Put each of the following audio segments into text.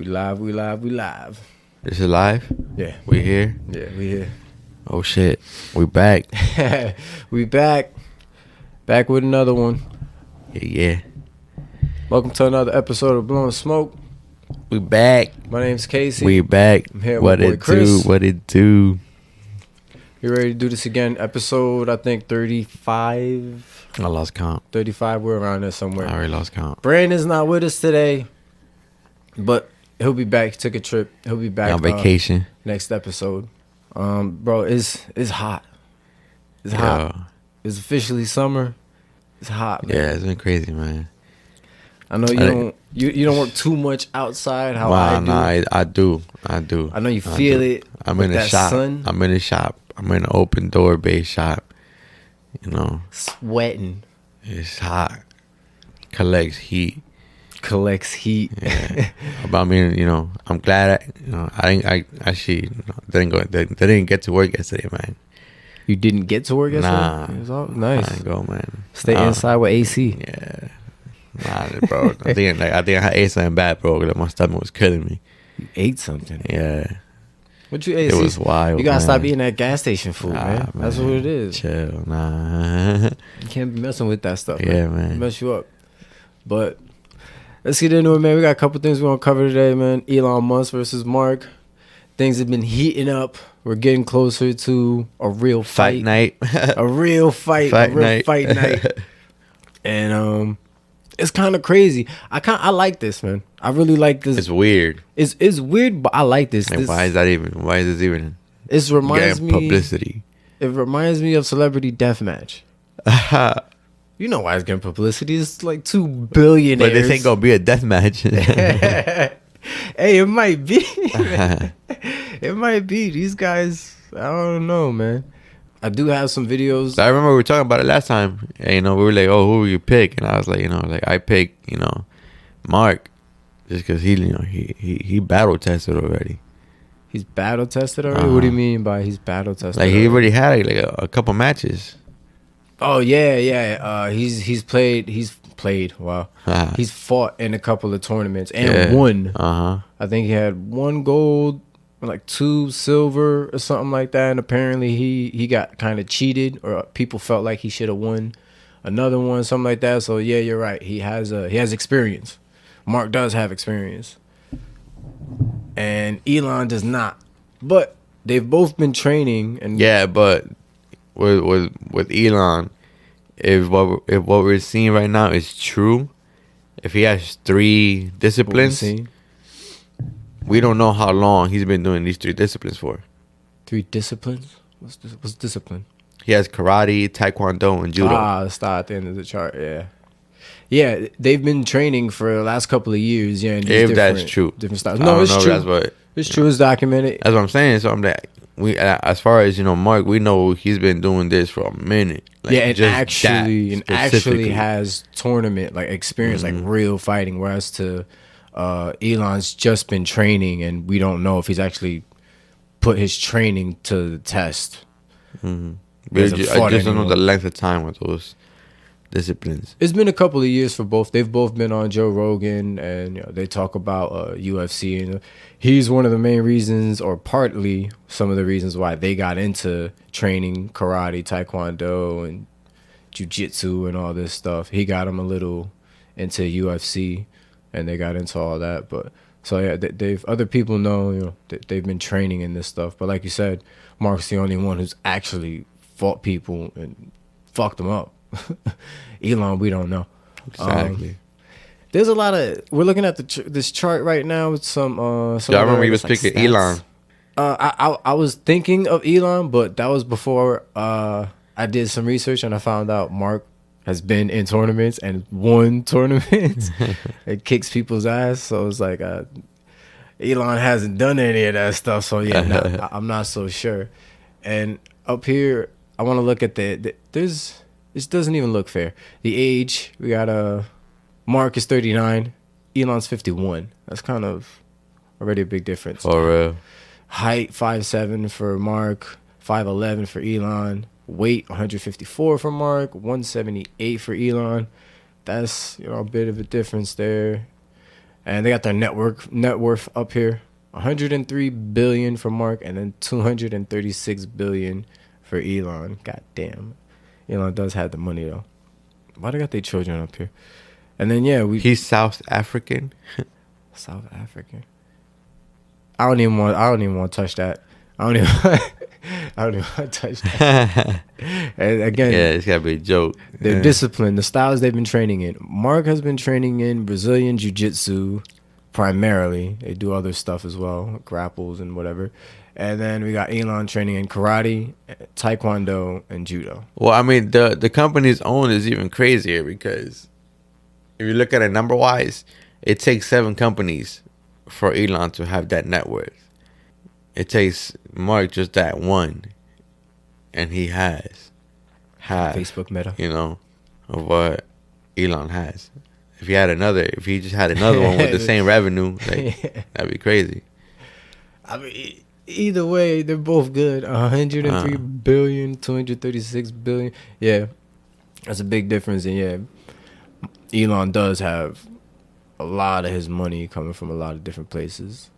We live. This is live? Yeah. We here? Yeah, we here. Oh shit. We back. We back. Back with another one. Yeah. Welcome to another episode of Blowing Smoke. We back. My name's Casey. We back. I'm here What with my boy it Chris. do? What it do? You ready to do this again? Episode, I think, 35. I lost count. 35, we're around there somewhere. I already lost count. Brandon's not with us today, but he'll be back. He took a trip. He'll be back On vacation. next episode. Bro, it's hot. It's hot. Yo. It's officially summer. It's hot, man. Yeah, it's been crazy, man. I know you don't work too much outside. How I do. Nah, I do. I know you feel it. I'm with in the that shop. sun. I'm in the shop. I'm in an open door based shop. You know, Sweating. it's hot. Collects heat. Collects heat. Yeah. But I mean, you know, I'm glad I actually didn't get to work yesterday, man. You didn't get to work yesterday? Nah. It was all nice. I didn't go, man. Stay inside with AC. Yeah. Nah, bro. I think I ate something bad, bro. Like my stomach was killing me. You ate something. Yeah. What you ate? It was wild. You gotta man. stop eating that gas station food, man. That's what it is. Chill, nah. You can't be messing with that stuff. Yeah, man. man. It'll mess you up. But let's get into it, man. We got a couple things we want to cover today, man. Elon Musk versus Mark. Things have been heating up. We're getting closer to a real fight. night. A real fight. Fight a real night. fight night. And it's kind of crazy. I like this, man. I really like this. It's weird. It's weird, but I like this. Like, This- why is this even It reminds getting me. publicity? It reminds me of Celebrity Deathmatch. You know why it's getting publicity? It's like 2 billionaires. But this ain't gonna be a death match. Hey, it might be. It might be. These guys, I don't know, man. I do have some videos. I remember we were talking about it last time. And, you know, we were like, "Oh, who will you pick?" And I was like, you know, like I picked, you know, Mark, just because he battle tested already. He's battle tested already. What do you mean by he's battle tested? Like he already had like a couple matches. Oh yeah. He's played. Wow. He's fought in a couple of tournaments and won. I think he had 1 gold, like 2 silver or something like that. And apparently he got kind of cheated, or people felt like he should have won another one, something like that. So yeah, you're right. He has experience. Mark does have experience, and Elon does not. But they've both been training. And Yeah, but with Elon, if what we're seeing right now is true, if he has 3 disciplines, we don't know how long he's been doing these 3 disciplines for. 3 disciplines. What's discipline? He has karate, taekwondo, and judo. Let's start at the end of the chart. Yeah, they've been training for the last couple of years. Yeah, and If that's true, different styles. I No, don't it's know if true. That's what. It's true. It's documented. That's what I'm saying. So I'm like, as far as you know, Mark, we know he's been doing this for a minute. Like, Yeah, and just actually specifically. has tournament like experience, like real fighting. Whereas to Elon's just been training, and we don't know if he's actually put his training to the test. I just don't know the length of time with those disciplines. It's been a couple of years for both. They've both been on Joe Rogan, and they talk about UFC, and he's one of the main reasons, or partly some of the reasons why they got into training karate, taekwondo, and jiu-jitsu and all this stuff. He got them a little into UFC, and they got into all that. But so yeah, they've other people know, they've been training in this stuff. But like you said, Mark's the only one who's actually fought people and fucked them up. Elon, we don't know. Exactly. There's a lot of. We're looking at this chart right now with some. I remember he was picking stats. Elon. I was thinking of Elon, but that was before I did some research and I found out Mark has been in tournaments and won tournaments. It kicks people's ass, so it's like Elon hasn't done any of that stuff. So yeah, I'm not so sure. And up here, I want to look at this doesn't even look fair. The age, we got Mark is 39, Elon's 51. That's kind of already a big difference. For real. Height 5'7" for Mark, 5'11" for Elon. Weight 154 for Mark, 178 for Elon. That's a bit of a difference there. And they got their net worth up here. 103 billion for Mark, and then 236 billion for Elon. God damn. Elon does have the money though. Why they got their children up here? And then he's South African. South African. I don't even want to touch that. I don't even want to touch that. And again, yeah, it's gotta be a joke. Their discipline, the styles they've been training in. Mark has been training in Brazilian Jiu-Jitsu primarily. They do other stuff as well, grapples and whatever. And then we got Elon training in karate, taekwondo, and judo. Well, I mean, the company's own is even crazier because if you look at it number-wise, it takes 7 companies for Elon to have that net worth. It takes Mark just that one, and he has half. Facebook Meta. You know, of what Elon has. If he just had another one with the same revenue, like, that'd be crazy. I mean, either way, they're both good. 103 billion, 236 billion. Yeah, that's a big difference. And yeah, Elon does have a lot of his money coming from a lot of different places.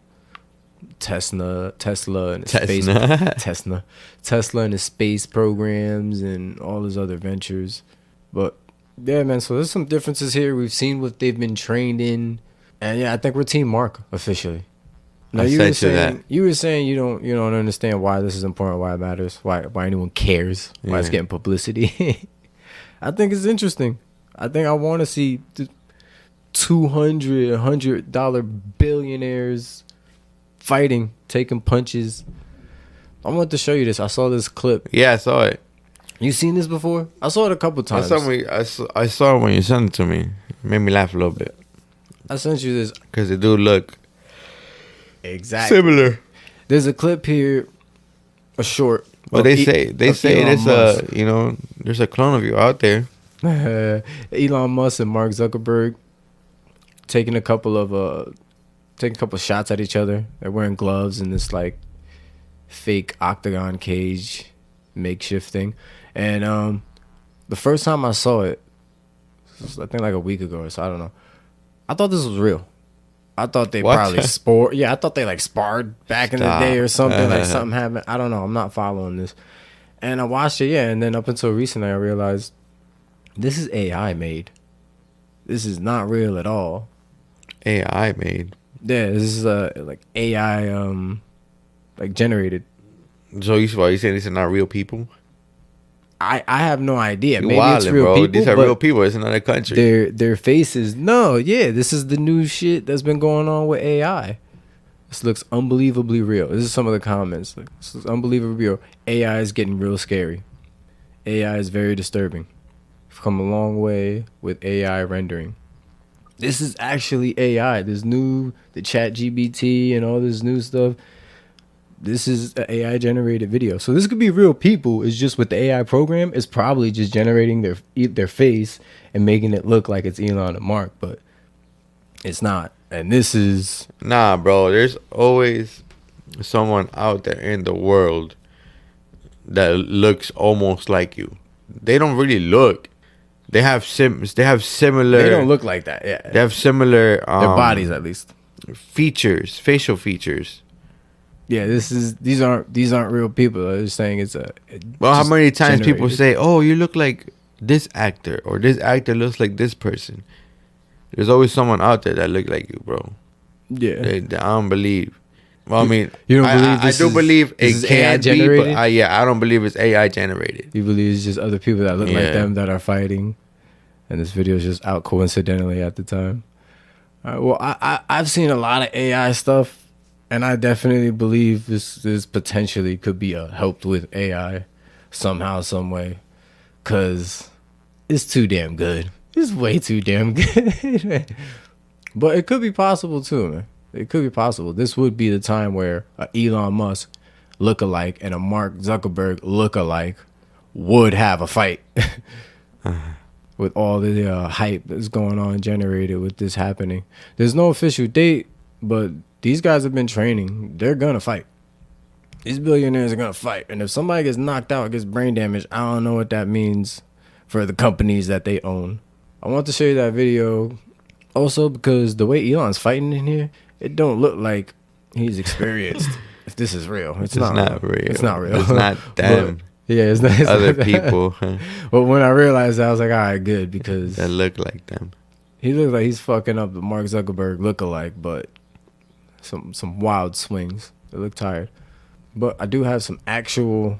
Tesla and space Tesla and his space programs and all his other ventures. But yeah, man, so there's some differences here. We've seen what they've been trained in. And yeah, I think we're Team Mark officially. Now you were saying you don't understand why this is important, why it matters, why anyone cares, why it's getting publicity. I think it's interesting. I think I want to see $100 billionaires fighting, taking punches. I want to show you this. I saw this clip. Yeah, I saw it. You seen this before? I saw it a couple times. I saw it when you sent it to me. It made me laugh a little bit. I sent you this because it do look exactly similar. There's a clip here, a short. Well, they say there's there's a clone of you out there. Elon Musk and Mark Zuckerberg taking a couple shots at each other. They're wearing gloves in this like fake octagon cage makeshift thing. And the first time I saw it, I think like a week ago or so, I don't know. I thought this was real. I thought they probably I thought they like sparred back in the day or something. Like something happened. I don't know. I'm not following this. And I watched it, and then up until recently I realized this is AI made. This is not real at all. AI made? Yeah, this is like AI like generated. So you saying these are not real people? I have no idea. Maybe it's real bro. people. These are real people. It's another country. Their faces. No, yeah. This is the new shit that's been going on with AI. This looks unbelievably real. This is some of the comments. This is unbelievably real. AI is getting real scary. AI is very disturbing. We've come a long way with AI rendering. This is actually AI. The chat GBT and all this new stuff. This is an AI generated video. So this could be real people. It's just with the AI program, it's probably just generating their face and making it look like it's Elon and Mark, but it's not. And this is... Nah, bro. There's always someone out there in the world that looks almost like you. They don't really look. They have similar... They don't look like that, yeah. They have similar... their bodies, at least. Features, facial features. Yeah, these aren't real people. I'm just saying it's well, how many times people say, "Oh, you look like this actor," or "This actor looks like this person." There's always someone out there that look like you, bro. Yeah, I don't believe. Well, I mean, you don't believe I do believe it can be, but I don't believe it's AI generated. You believe it's just other people that look like them that are fighting, and this video is just out coincidentally at the time. All right, well, I've seen a lot of AI stuff. And I definitely believe this potentially could be helped with AI somehow, some way. Because it's too damn good. It's way too damn good, man. But it could be possible too, man. It could be possible. This would be the time where a Elon Musk lookalike and a Mark Zuckerberg lookalike would have a fight. With all the hype that's going on generated with this happening. There's no official date, but... These guys have been training. They're going to fight. These billionaires are going to fight. And if somebody gets knocked out, gets brain damage, I don't know what that means for the companies that they own. I want to show you that video Also, because the way Elon's fighting in here, it don't look like he's experienced. If this is real, it's not real. It's not real. It's not them. Yeah, it's not Other people. But when I realized that, I was like, all right, good, because that look like them. he looks like he's fucking up the Mark Zuckerberg lookalike, but some wild swings. They look tired. But I do have some actual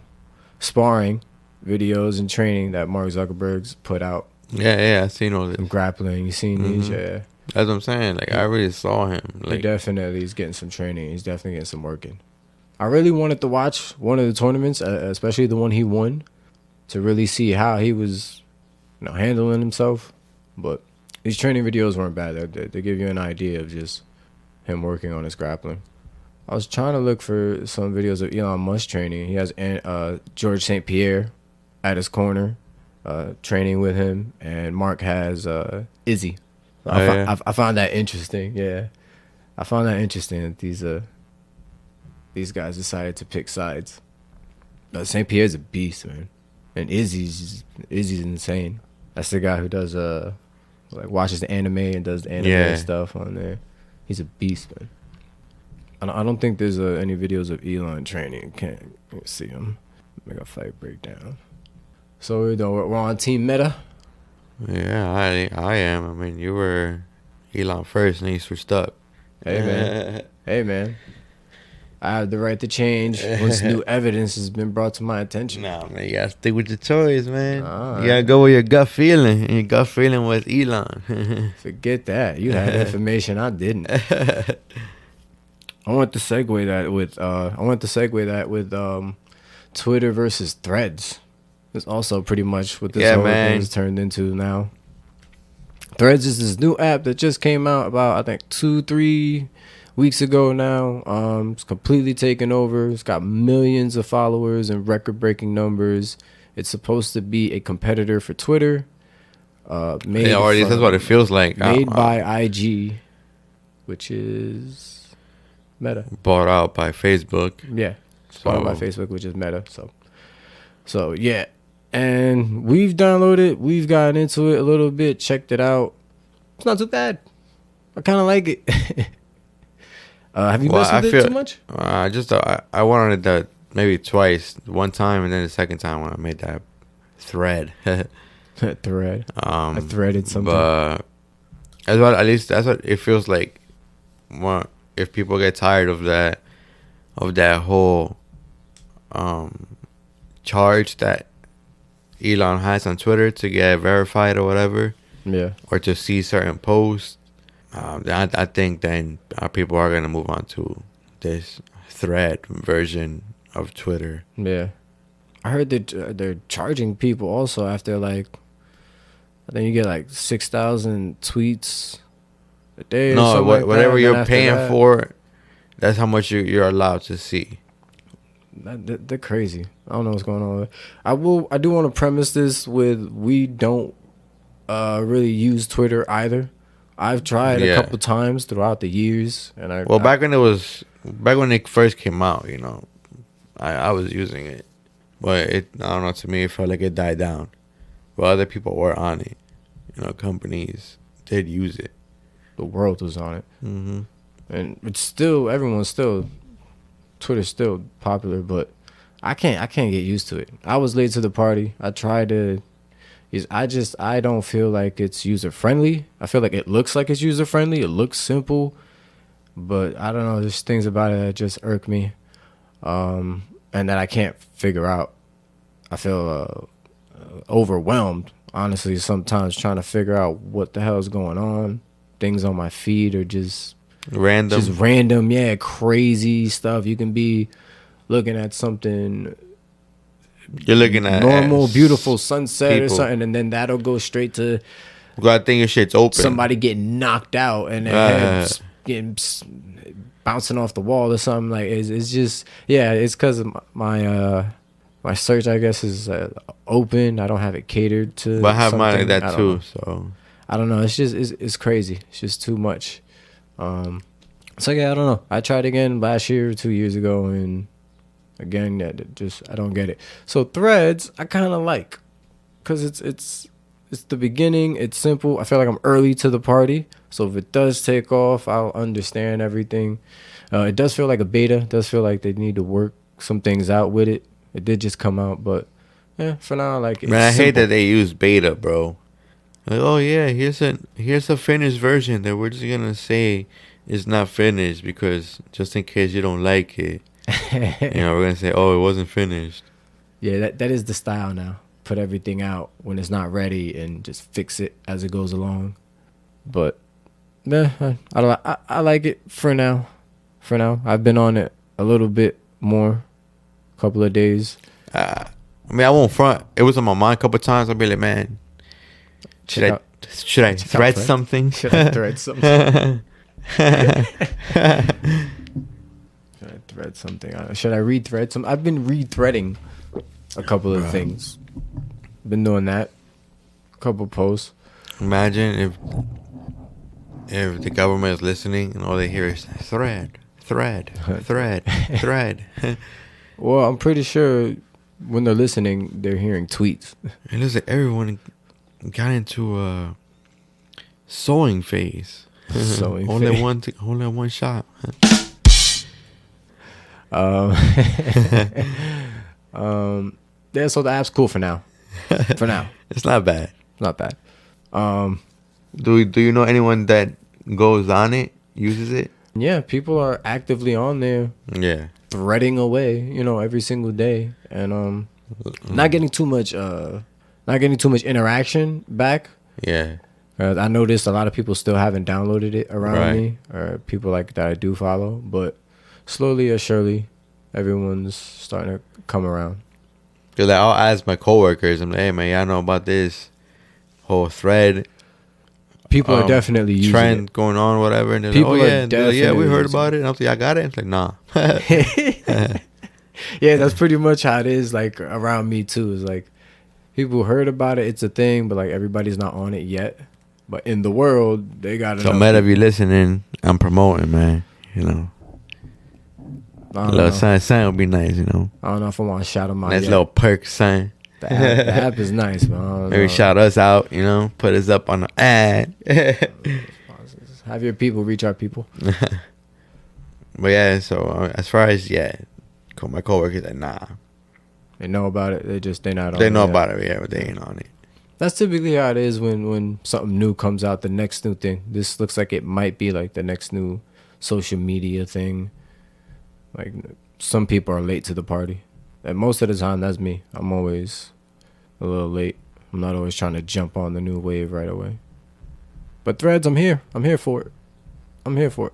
sparring videos and training that Mark Zuckerberg's put out. Yeah, I seen all this. Some grappling. You seen these? Yeah. That's what I'm saying. Like, I really saw him. Like, he definitely is getting some training. He's definitely getting some working. I really wanted to watch one of the tournaments, especially the one he won, to really see how he was, handling himself. But these training videos weren't bad. They give you an idea of just him working on his grappling. I was trying to look for some videos of Elon Musk training. He has George St. Pierre at his corner, training with him, and Mark has Izzy. I found that interesting. Yeah, I found that interesting that these guys decided to pick sides. St. Pierre's a beast, man, and Izzy's insane. That's the guy who does watches the anime and does the anime stuff on there. He's a beast, man. I don't think there's any videos of Elon training. Can't see him. Make a fight breakdown. So we're on Team Meta. Yeah, I am. I mean, you were Elon first, and he switched up. Hey man, I have the right to change once new evidence has been brought to my attention. Nah, man, you gotta stick with your choice, man. You gotta go with your gut feeling, and your gut feeling was Elon. Forget that. You had information I didn't. I want to segue that with Twitter versus Threads. It's also pretty much what this whole thing has turned into now. Threads is this new app that just came out about, I think, 2-3 weeks ago now. It's completely taken over. It's got millions of followers and record-breaking numbers. It's supposed to be a competitor for Twitter. That's what it feels like. Made by IG, which is Meta. Bought out by Facebook. Yeah. Bought out by Facebook, which is Meta. So yeah. And we've downloaded, we've gotten into it a little bit, checked it out. It's not too bad. I kind of like it. Have you messed with it too much? I wanted that maybe twice. One time and then the second time when I made that thread. Thread. I threaded something. But at least that's what it feels like. If people get tired of that whole charge that Elon has on Twitter to get verified or whatever, or to see certain posts, I think then people are gonna move on to this thread version of Twitter. Yeah, I heard that they're charging people also after I think you get 6,000 tweets a day. No, whatever you're paying for, that's how much you're allowed to see. They're crazy. I don't know what's going on. I do want to premise this with we don't really use Twitter either. I've tried a couple times throughout the years, and back when it first came out, I was using it, but I don't know. To me, it felt like it died down. But other people were on it. Companies did use it. The world was on it, and it's still Twitter's still popular, but I can't get used to it. I was late to the party. I tried to. I don't feel like it's user friendly. I feel like it looks like it's user friendly. It looks simple, but I don't know. There's things about it that just irk me, and that I can't figure out. I feel overwhelmed, honestly, sometimes trying to figure out what the hell is going on. Things on my feed are just random, yeah, crazy stuff. You can be looking at something. You're looking at normal, beautiful sunset or something, and then that'll go straight to. I think your shit's open. Somebody getting knocked out and their head getting bouncing off the wall or something. It's just it's because of my search, I guess, is open. I don't have it catered to. But I have mine like that too. So I don't know. It's just it's crazy. It's just too much. I don't know. I tried again last year or 2 years ago, and again, I don't get it. So Threads, I kind of like, cause it's it's the beginning. It's simple. I feel like I'm early to the party. So if it does take off, I'll understand everything. It does feel like a beta. It does feel like they need to work some things out with it. It did just come out, but yeah, for now, like it's Man, I hate simple. that they use beta, bro. Like, oh yeah, here's a finished version that we're just gonna say is not finished because just in case you don't like it, we're gonna say, oh, it wasn't finished. Yeah, that is the style now. Put everything out when it's not ready and just fix it as it goes along. But I like it for now. For now, I've been on it a little bit more, a couple of days. I mean, I won't front. It was on my mind a couple of times. I'll be like, man, should I thread something? Should I thread something? Should I thread something? Should I re-thread some? I've been re-threading a couple of things. Been doing that. A couple posts. Imagine if the government is listening and all they hear is thread. Well, I'm pretty sure when they're listening, they're hearing tweets. And it's like everyone got into a sewing phase. Only one shot. Yeah, so the app's cool for now. For now, It's not bad. not bad. Do you know anyone that goes on it, uses it? Yeah, people are actively on there Yeah. threading away, every single day, and not getting too much interaction back. Yeah. I noticed a lot of people still haven't downloaded it around Right. me, or people like that I do follow. But slowly or surely, everyone's starting to come around. Cause like, I'll ask my coworkers, I'm like, hey man, y'all know about this whole thread People are definitely using trend it. going on, whatever, and they're People like, oh are yeah, they're like, yeah, we definitely heard using about it. And I was like, I got it. It's like, nah. Yeah, that's pretty much how it is. Like around me too. It's like people heard about it. It's a thing, but like everybody's not on it yet. But in the world, they got it. So, Matt, if you listening, I'm promoting, man. A little sign would be nice, I don't know if I want to shout them out. Nice yet. little perk sign. The app is nice, but I don't Maybe know. shout us out, put us up on the ad. Have your people reach our people. But yeah, so as far as my coworkers like, nah, They know about it. They're not on it. they know yet. about it, yeah, but they ain't on it. That's typically how it is when something new comes out, the next new thing. This looks like it might be like the next new social media thing. Like some people are late to the party. And most of the time, that's me. I'm always a little late. I'm not always trying to jump on the new wave right away. But Threads, I'm here. I'm here for it. I'm here for it.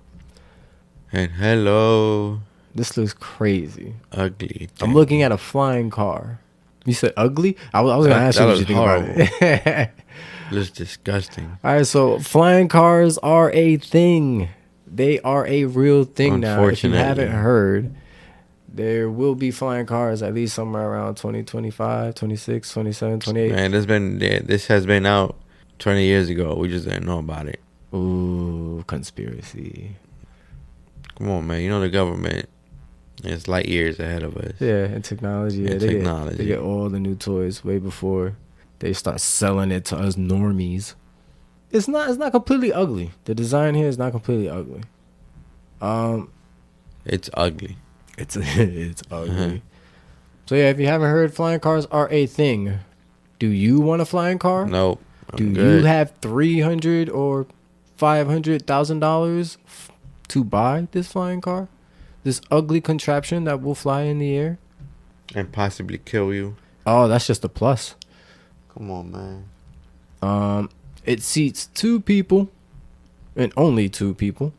And hello, This looks crazy. ugly. I'm looking at a flying car. You said ugly? I was going to ask you what you think about it. Looks disgusting. All right, so flying cars are a thing. They are a real thing now. If you haven't heard, there will be flying cars at least somewhere around 2025, 26, 27, 28. Man, this has been out 20 years ago. We just didn't know about it. Ooh, conspiracy. Come on, man. The government is light years ahead of us. Yeah, and technology. Yeah, they get all the new toys way before they start selling it to us normies. It's not completely ugly. The design here is not completely ugly. It's ugly. It's ugly. So yeah, if you haven't heard, flying cars are a thing. Do you want a flying car? Nope. Do you have $300,000 or $500,000 to buy this flying car? This ugly contraption that will fly in the air and possibly kill you? Oh, that's just a plus. Come on, man. It seats 2 people, and only 2 people.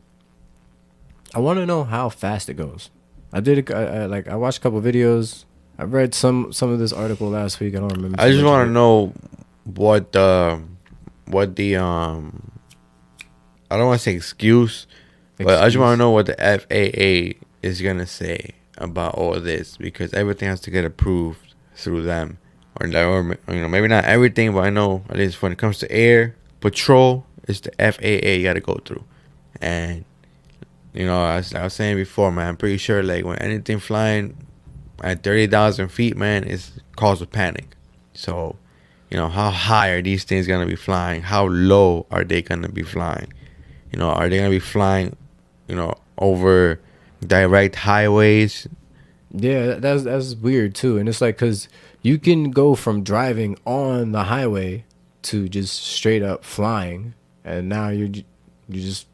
I want to know how fast it goes. I watched a couple videos. I read some of this article last week. I don't remember. I just want to know what the I don't want to say excuse, but I just want to know what the FAA is gonna say about all this, because everything has to get approved through them, or maybe not everything, but I know at least when it comes to air patrol, it's the FAA you got to go through. And I was saying before, man, I'm pretty sure like when anything flying at 30,000 feet, man, it's cause of panic. So how high are these things gonna be flying? How low are they gonna be flying? Are they gonna be flying, over direct highways? Yeah, that's weird too. And it's like, because you can go from driving on the highway to just straight up flying, and now you're just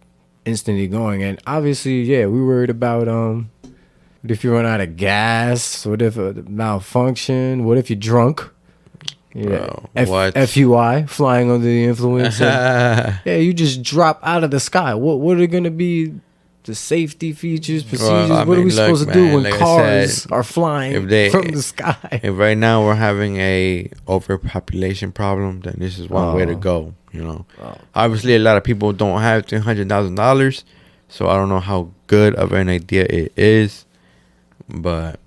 instantly going. And obviously, yeah, we worried about what if you run out of gas? What if a malfunction? What if you're drunk? Yeah, what? FUI, flying under the influence. Yeah, you just drop out of the sky. What are gonna be the safety features, procedures? What are we supposed to do when cars are flying from the sky? If right now we're having a overpopulation problem, then this is one way to go. Obviously, a lot of people don't have $300,000, so I don't know how good of an idea it is, but.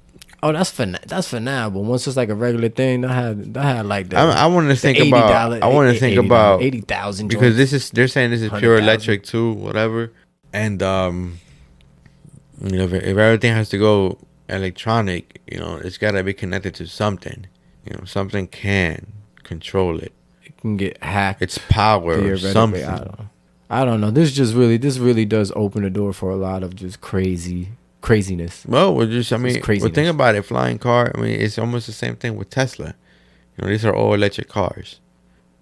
Oh, that's for now. But once it's like a regular thing, I had like that. I want to think about. I want to think about 80,000 because they're saying this is pure electric too, whatever. And if everything has to go electronic, it's got to be connected to something. Something can control it. It can get hacked. It's power or something. I don't know. This really does open the door for a lot of just craziness. Well, well, think about it. Flying car. It's almost the same thing with Tesla. These are all electric cars.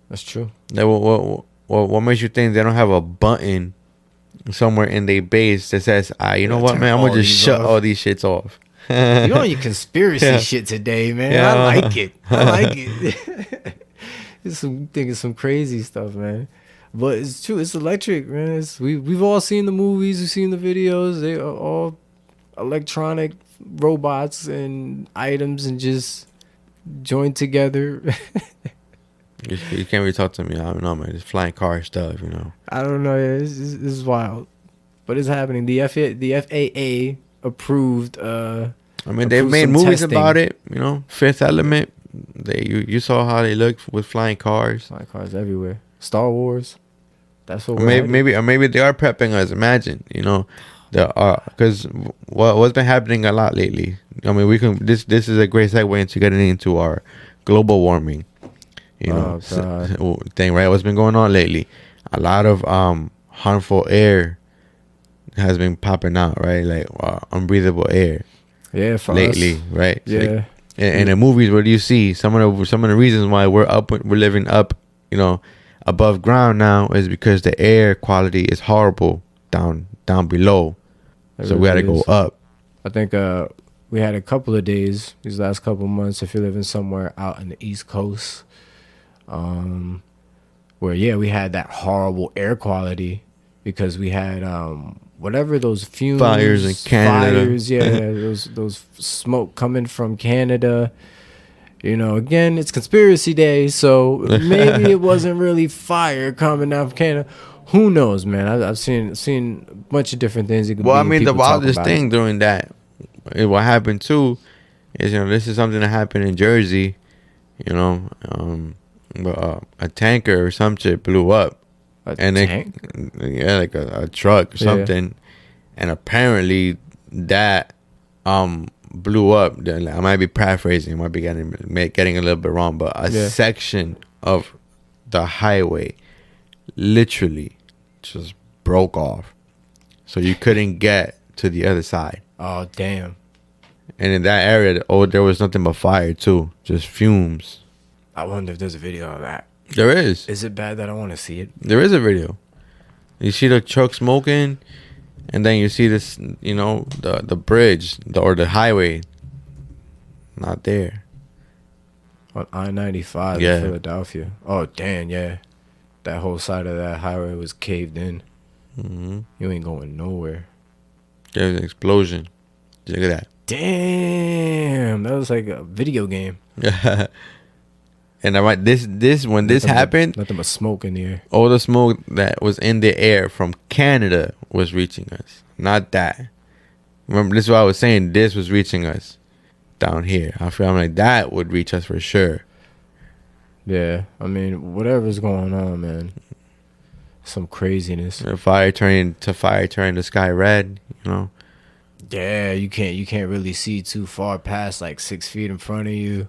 That's true. What makes you think they don't have a button somewhere in their base that says, you know what, man, I'm gonna just shut all these shits off. You on your conspiracy shit today, man. Yeah. I like it. Thinking some crazy stuff, man. But it's true. It's electric, man. We've all seen the movies. We've seen the videos. They are all electronic robots and items and just joined together. You can't really talk to me. I don't know, man. It's flying car stuff, I don't know. Yeah, this is wild, but it's happening. The FAA approved. They've made movies about it. Fifth Element. You saw how they look with flying cars. Flying cars everywhere. Star Wars. That's what. Maybe they are prepping us. Imagine, because what's been happening a lot lately. We can. This is a great segue into getting into our global warming. Thing, right? What's been going on lately? A lot of harmful air has been popping out, right? Like unbreathable air. Yeah, for lately, us. Right? Yeah. Like, in the movies, what do you see? Some of the reasons why we're living up, above ground now is because the air quality is horrible down below. So we got to go up. I think we had a couple of days these last couple of months. If you're living somewhere out in the East Coast. Where we had that horrible air quality because we had whatever those fumes, fires in Canada. those smoke coming from Canada. Again, it's conspiracy day, so maybe it wasn't really fire coming out from Canada. Who knows, man? I've seen a bunch of different things. The wildest thing during that, what happened too, is this is something that happened in Jersey. A tanker or some shit blew up, like a truck or something, and apparently that blew up. I might be paraphrasing, I might be getting a little bit wrong, but a section of the highway literally just broke off, so you couldn't get to the other side. Oh damn! And in that area, there was nothing but fire too, just fumes. I wonder if there's a video of that. There is. Is it bad that I want to see it? There is a video. You see the truck smoking, and then you see this, the bridge or the highway. Not there. On I-95 in Philadelphia. Oh, damn, yeah. That whole side of that highway was caved in. Mm-hmm. You ain't going nowhere. There's an explosion. Look at that. Damn. That was like a video game. And when this happened, nothing but smoke in the air. All the smoke that was in the air from Canada was reaching us. Not that. Remember, this is what I was saying. This was reaching us down here. I'm like, that would reach us for sure. Yeah, whatever's going on, man. Some craziness. Fire turning the sky red. Yeah, you can't really see too far past like 6 feet in front of you.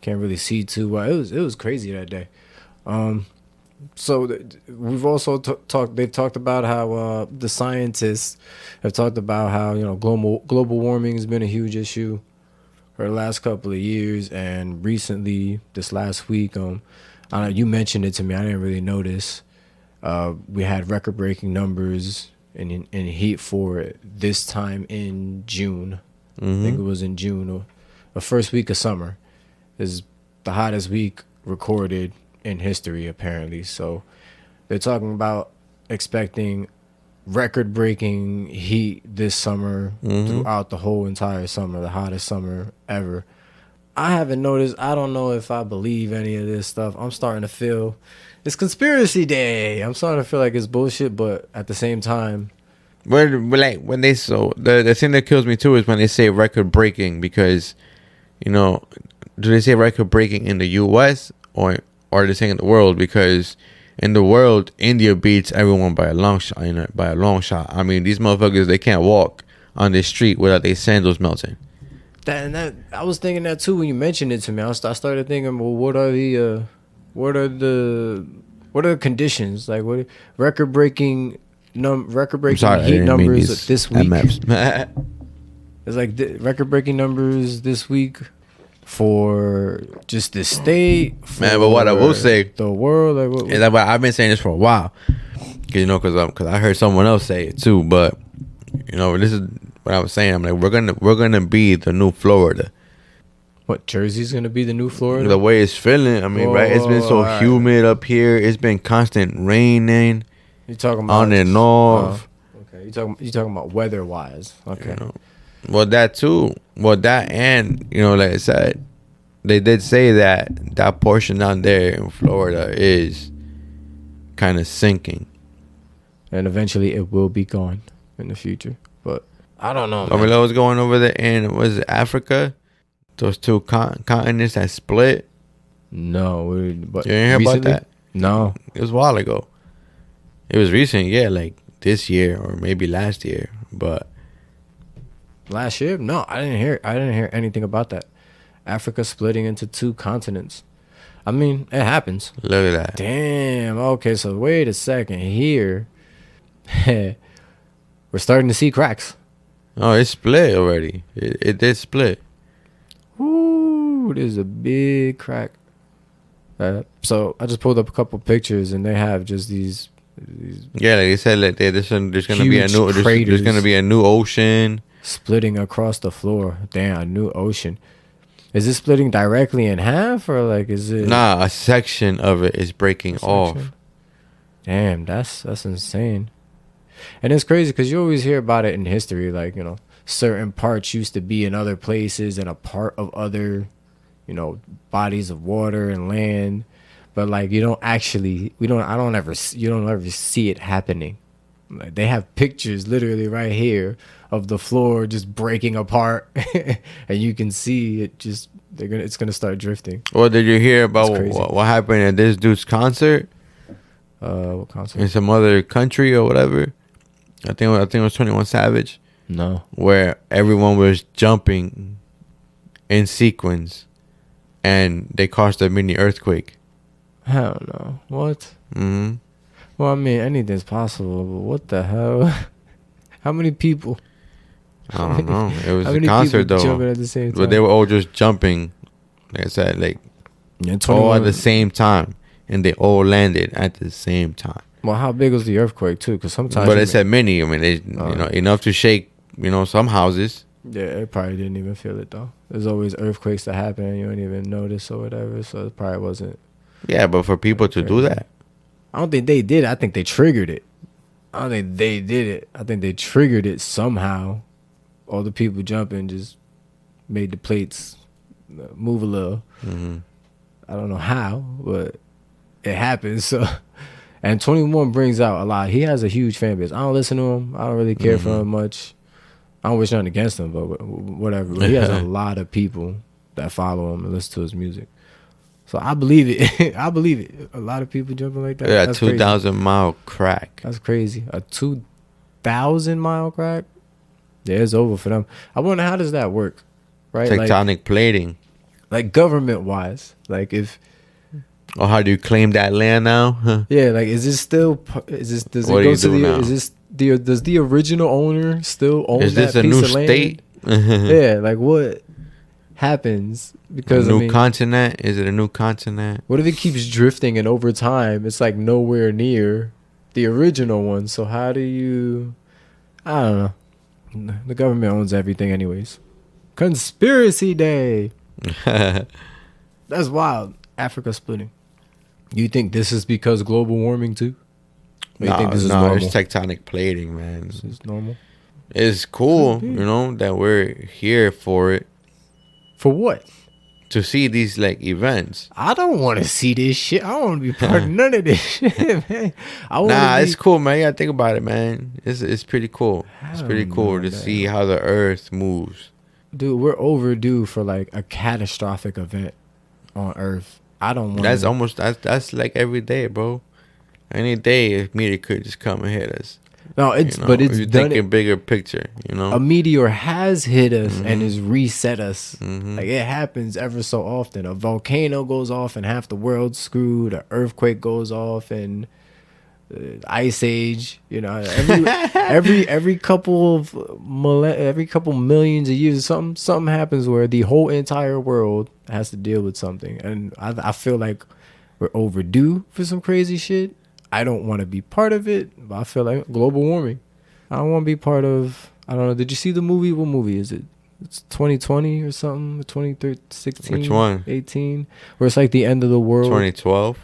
can't really see too well. It was crazy that day. So we've also talked. They've talked about how the scientists have talked about how global warming has been a huge issue for the last couple of years, and recently this last week, I don't know, you mentioned it to me. I didn't really notice. We had record breaking numbers in heat for this time in June. Mm-hmm. I think it was in June, or the first week of summer is the hottest week recorded in history, apparently. So they're talking about expecting record-breaking heat this summer, throughout the whole entire summer, the hottest summer ever. I haven't noticed. I don't know if I believe any of this stuff. I'm starting to feel it's conspiracy day. I'm starting to feel like it's bullshit, but at the same time, when they the thing that kills me too is when they say record breaking, because do they say record breaking in the U.S. or are they saying in the world? Because in the world, India beats everyone by a long shot. By a long shot. I mean, these motherfuckers, they can't walk on the street without their sandals melting. I was thinking that too when you mentioned it to me. I started thinking, well, what are the conditions? Like, what record breaking heat numbers this week? It's like record breaking numbers this week for just the state. Man, but what I will say, the world. Like, I've been saying this for a while, because I heard someone else say it too. But this is what I was saying. I'm like, we're gonna be the new Florida. What, Jersey's gonna be the new Florida? The way it's feeling. I mean, right? It's been so humid up here. It's been constant raining. You talking about on and off? Okay, you talking about weather wise? Okay. Well, that too. Well, that and like I said, they did say that portion down there in Florida is kind of sinking, and eventually it will be gone in the future. But I don't know. I mean, I was going over there in Africa, those two continents that split. No, but you didn't hear about that? No, it was a while ago. It was recent, yeah, like this year or maybe last year, but. Last year? No, I didn't hear anything about that. Africa splitting into two continents. I mean, it happens. Look at that. Damn. Okay, so wait a second. Here, we're starting to see cracks. Oh, it split already. It did split. Ooh, there's a big crack. So I just pulled up a couple pictures, and they have just these. Yeah, like they said, like there's gonna be a new there's gonna be a new ocean. Splitting across the floor. Damn, a new ocean. Is it splitting directly in half, or like is it? Nah, a section of it is breaking off. Damn, that's insane. And it's crazy because you always hear about it in history, like certain parts used to be in other places and a part of other, bodies of water and land, but like you don't ever see it happening. Like, they have pictures literally right here of the floor just breaking apart, and you can see it it's gonna start drifting. Well, did you hear about what happened at this dude's concert? What concert? In some other country or whatever. I think it was 21 Savage. No. Where everyone was jumping in sequence, and they caused a mini earthquake. Hell no. What? Mm-hmm. Well, I mean, anything's possible, but what the hell? How many people? I don't know. It was a concert though. Jumping at the same time? But they were all just jumping, like I said, like all at the same time, and they all landed at the same time. Well, how big was the earthquake too? Because sometimes. But it said many. I mean, they enough to shake some houses. Yeah, it probably didn't even feel it though. There's always earthquakes that happen and you don't even notice or whatever, so it probably wasn't. Yeah, but for people to do that. I don't think they did. I think they triggered it. I don't think they did it. I think they triggered it somehow. All the people jumping just made the plates move a little. Mm-hmm. I don't know how, but it happens. So, and 21 brings out a lot. He has a huge fan base. I don't listen to him. I don't really care for him much. I don't wish nothing against him, but whatever. But he has a lot of people that follow him and listen to his music. So I believe it. I believe it. A lot of people jumping like that. Yeah, a 2,000 mile crack. That's crazy. A 2,000 mile crack? Yeah, it's over for them. I wonder, how does that work? Right? Tectonic plating. Like government wise, like if Or how do you claim that land now? Huh. yeah, like is this still is this does it What do go you to do the now? is this the does the original owner still own Is this that a piece new of land? state? Yeah, like what happens? A Because I new mean, continent? Is it a new continent? what if it keeps drifting and over time it's like nowhere near the original one? So how do you? I don't know. The government owns everything, anyways. Conspiracy day. That's wild. Africa splitting. You think this is because global warming too? Or you think this is normal? It's tectonic plating, man. This is normal. It's cool, that we're here for it. For what? To see these like events. I don't want to see this shit. I don't want to be part of none of this shit, man. It's cool, man. You gotta think about it, man. It's pretty cool. It's pretty cool to see how the Earth moves. Dude, we're overdue for like a catastrophic event on Earth. I don't want. That's like every day, bro. Any day, a meteor could just come and hit us. No, it's but it's if you're done. thinking bigger picture, A meteor has hit us and has reset us. Mm-hmm. Like it happens ever so often. A volcano goes off and half the world's screwed. An earthquake goes off and ice age. Every couple millions of years, something happens where the whole entire world has to deal with something. And I feel like we're overdue for some crazy shit. I don't want to be part of it, but I feel like global warming. I don't want to be part of. I don't know. Did you see the movie? What movie is it? It's 2020 or something. 2016. Which one? 18. Where it's like the end of the world. 2012.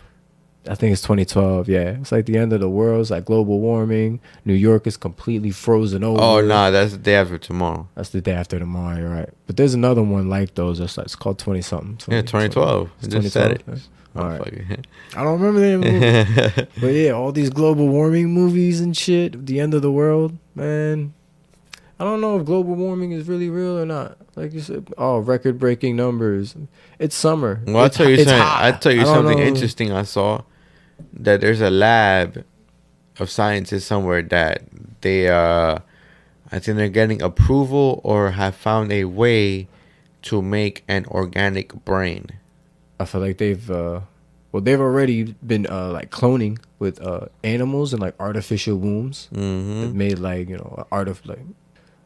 I think it's 2012. Yeah, it's like the end of the world. It's like global warming. New York is completely frozen over. Oh no, that's the day after tomorrow. That's the day after tomorrow. You're right. But there's another one like those. It's called 20 something. Yeah, 2012. It's just said it. All right. I don't remember the name of the movie. But yeah, all these global warming movies and shit, the end of the world, man. I don't know if global warming is really real or not. Like you said, record-breaking numbers. It's summer. Well, I'll tell you something know. interesting I saw. That there's a lab of scientists somewhere that they, I think they're getting approval or have found a way to make an organic brain. I feel like they've already been like cloning with animals and like artificial wombs. Mm-hmm. They've made like like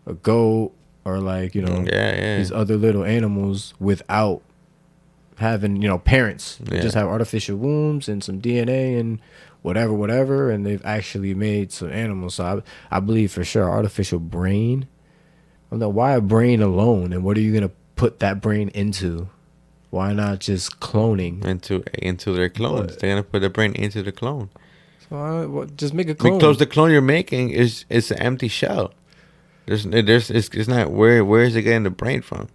a goat or like these other little animals without having parents. They just have artificial wombs and some DNA and whatever, and they've actually made some animals. So I believe for sure artificial brain. I don't know why a brain alone, and what are you gonna put that brain into? Why not just cloning into their clones? They're gonna put the brain into the clone. So just make a clone. Because the clone you're making is an empty shell. It's not where is it getting the brain from?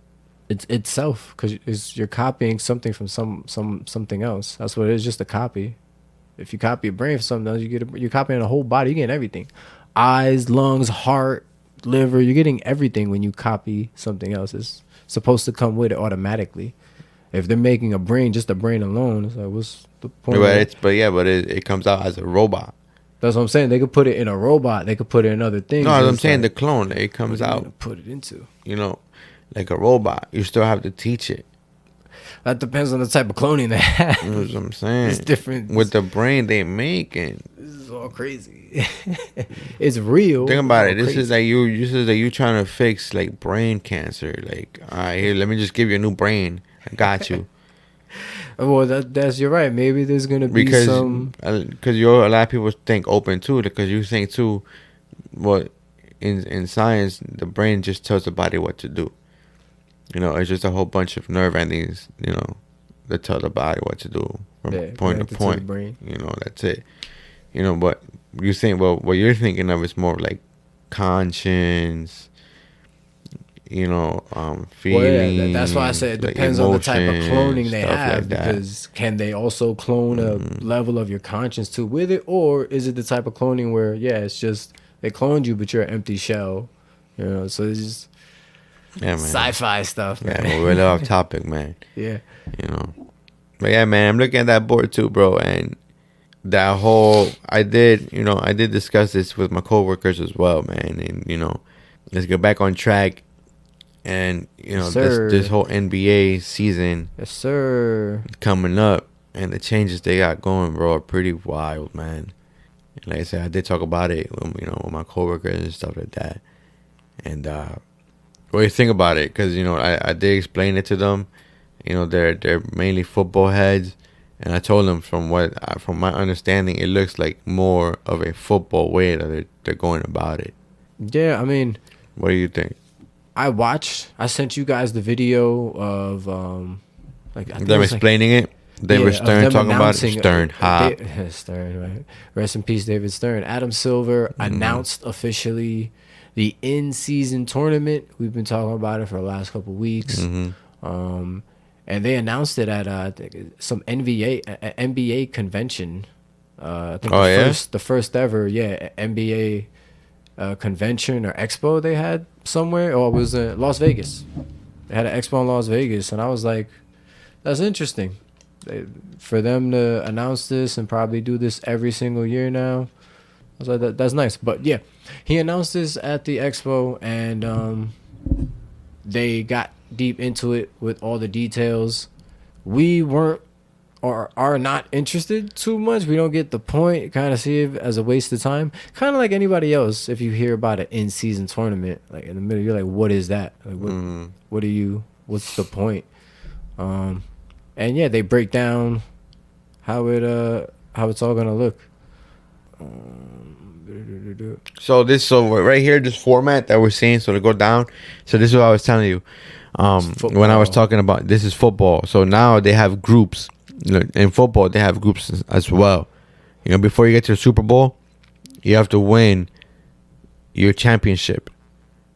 It's itself, because you're copying something from something else. That's what it is, just a copy. If you copy a brain from something else, you're copying a whole body. You're getting everything: eyes, lungs, heart, liver. You're getting everything when you copy something else. It's supposed to come with it automatically. If they're making a brain, just a brain alone, it's like, what's the point? But it comes out as a robot. That's what I'm saying. They could put it in a robot. They could put it in other things. No, I'm saying the clone. It comes out. Put it into. Like a robot. You still have to teach it. That depends on the type of cloning they have. You know what I'm saying? It's different. With the brain they make, and this is all crazy. It's real. Think about it. This is like you trying to fix like brain cancer. Like, all right, here, let me just give you a new brain. I got you. Well, that's you're right. Maybe there's gonna be because a lot of people think open too, because you think too. What in science, the brain just tells the body what to do. It's just a whole bunch of nerve endings. That tell the body what to do from point to point. Brain. That's it. But you think what you're thinking of is more like conscience. Feelings. Well, that's why I said it depends on the type of cloning they have. Like because can they also clone a level of your conscience too with it, or is it the type of cloning where it's just they cloned you but you're an empty shell? So it's just sci-fi stuff, man. Yeah, we're really off topic, man. Yeah. But yeah, man, I'm looking at that board too, bro, and that whole I did discuss this with my coworkers as well, man, and let's get back on track. And Yes, this sir. whole NBA season Yes, sir. coming up, and the changes they got going, bro, are pretty wild, man. And like I said, I did talk about it, with my coworkers and stuff like that. And what do you think about it? Because I did explain it to them. They're mainly football heads, and I told them from my understanding, it looks like more of a football way that they're going about it. Yeah, I mean, What do you think? I sent you guys the video of like I think it Them was like explaining it. David yeah, of Stern them talking about it. announcing Stern, ha. Stern, right? Rest in peace, David Stern. Adam Silver announced officially the in-season tournament. We've been talking about it for the last couple of weeks, and they announced it at I think some NBA convention. I think Oh, yeah? the first ever NBA convention or expo they had somewhere. Or it was in Las Vegas. They had an expo in Las Vegas, and I was like, that's interesting. For them to announce this and probably do this every single year now, I was like, that's nice. But yeah, he announced this at the expo, and they got deep into it with all the details. We weren't or are not interested too much. We don't get the point. Kind of see it as a waste of time. Kind of like anybody else. If you hear about an in-season tournament, like in the middle, you're like, what is that? Like, what are you? What's the point? And yeah, they break down how it's all gonna look. So right here, this format that we're seeing, so to go down. So this is what I was telling you. When I was talking about this is football. So now they have groups. In football, they have groups as well. Before you get to the Super Bowl, you have to win your championship,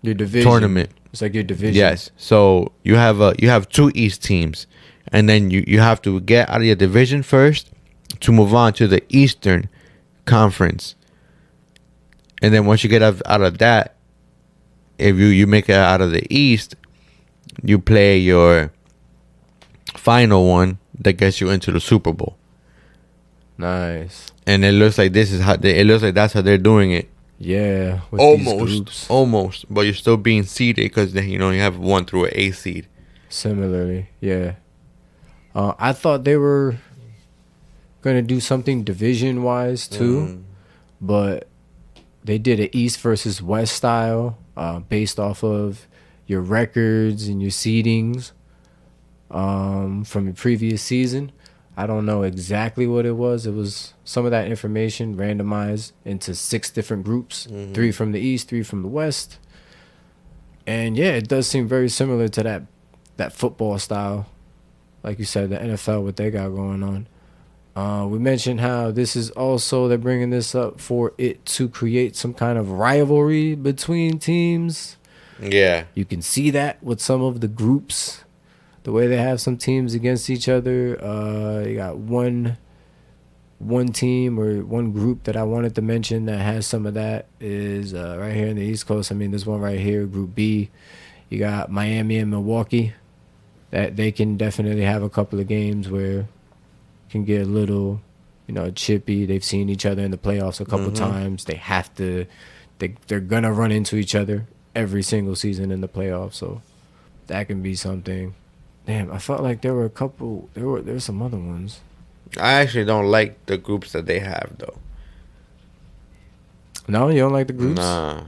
your division tournament. It's like your division. Yes. So you have two East teams, and then you have to get out of your division first to move on to the Eastern Conference. And then once you get out of that, if you make it out of the East, you play your final one that gets you into the Super Bowl. Nice. And it looks like that's how they're doing it. Yeah. With Almost. But you're still being seeded because you have 1 through an 8 seed. Similarly, yeah. I thought they were gonna do something division-wise too, but they did an East versus West style, based off of your records and your seedings from your previous season. I don't know exactly what it was. It was some of that information randomized into 6 different groups, 3 from the East, 3 from the West. And yeah, it does seem very similar to that football style. Like you said, the NFL, what they got going on. We mentioned how this is also, they're bringing this up for it to create some kind of rivalry between teams. Yeah. You can see that with some of the groups, the way they have some teams against each other. You got one team or one group that I wanted to mention that has some of that is right here in the East Coast. I mean, there's one right here, Group B. You got Miami and Milwaukee. That they can definitely have a couple of games where can get a little, chippy. They've seen each other in the playoffs a couple times. They have to, they're gonna run into each other every single season in the playoffs. So that can be something. Damn, I felt like there were a couple. There's some other ones. I actually don't like the groups that they have though. No, you don't like the groups? Nah.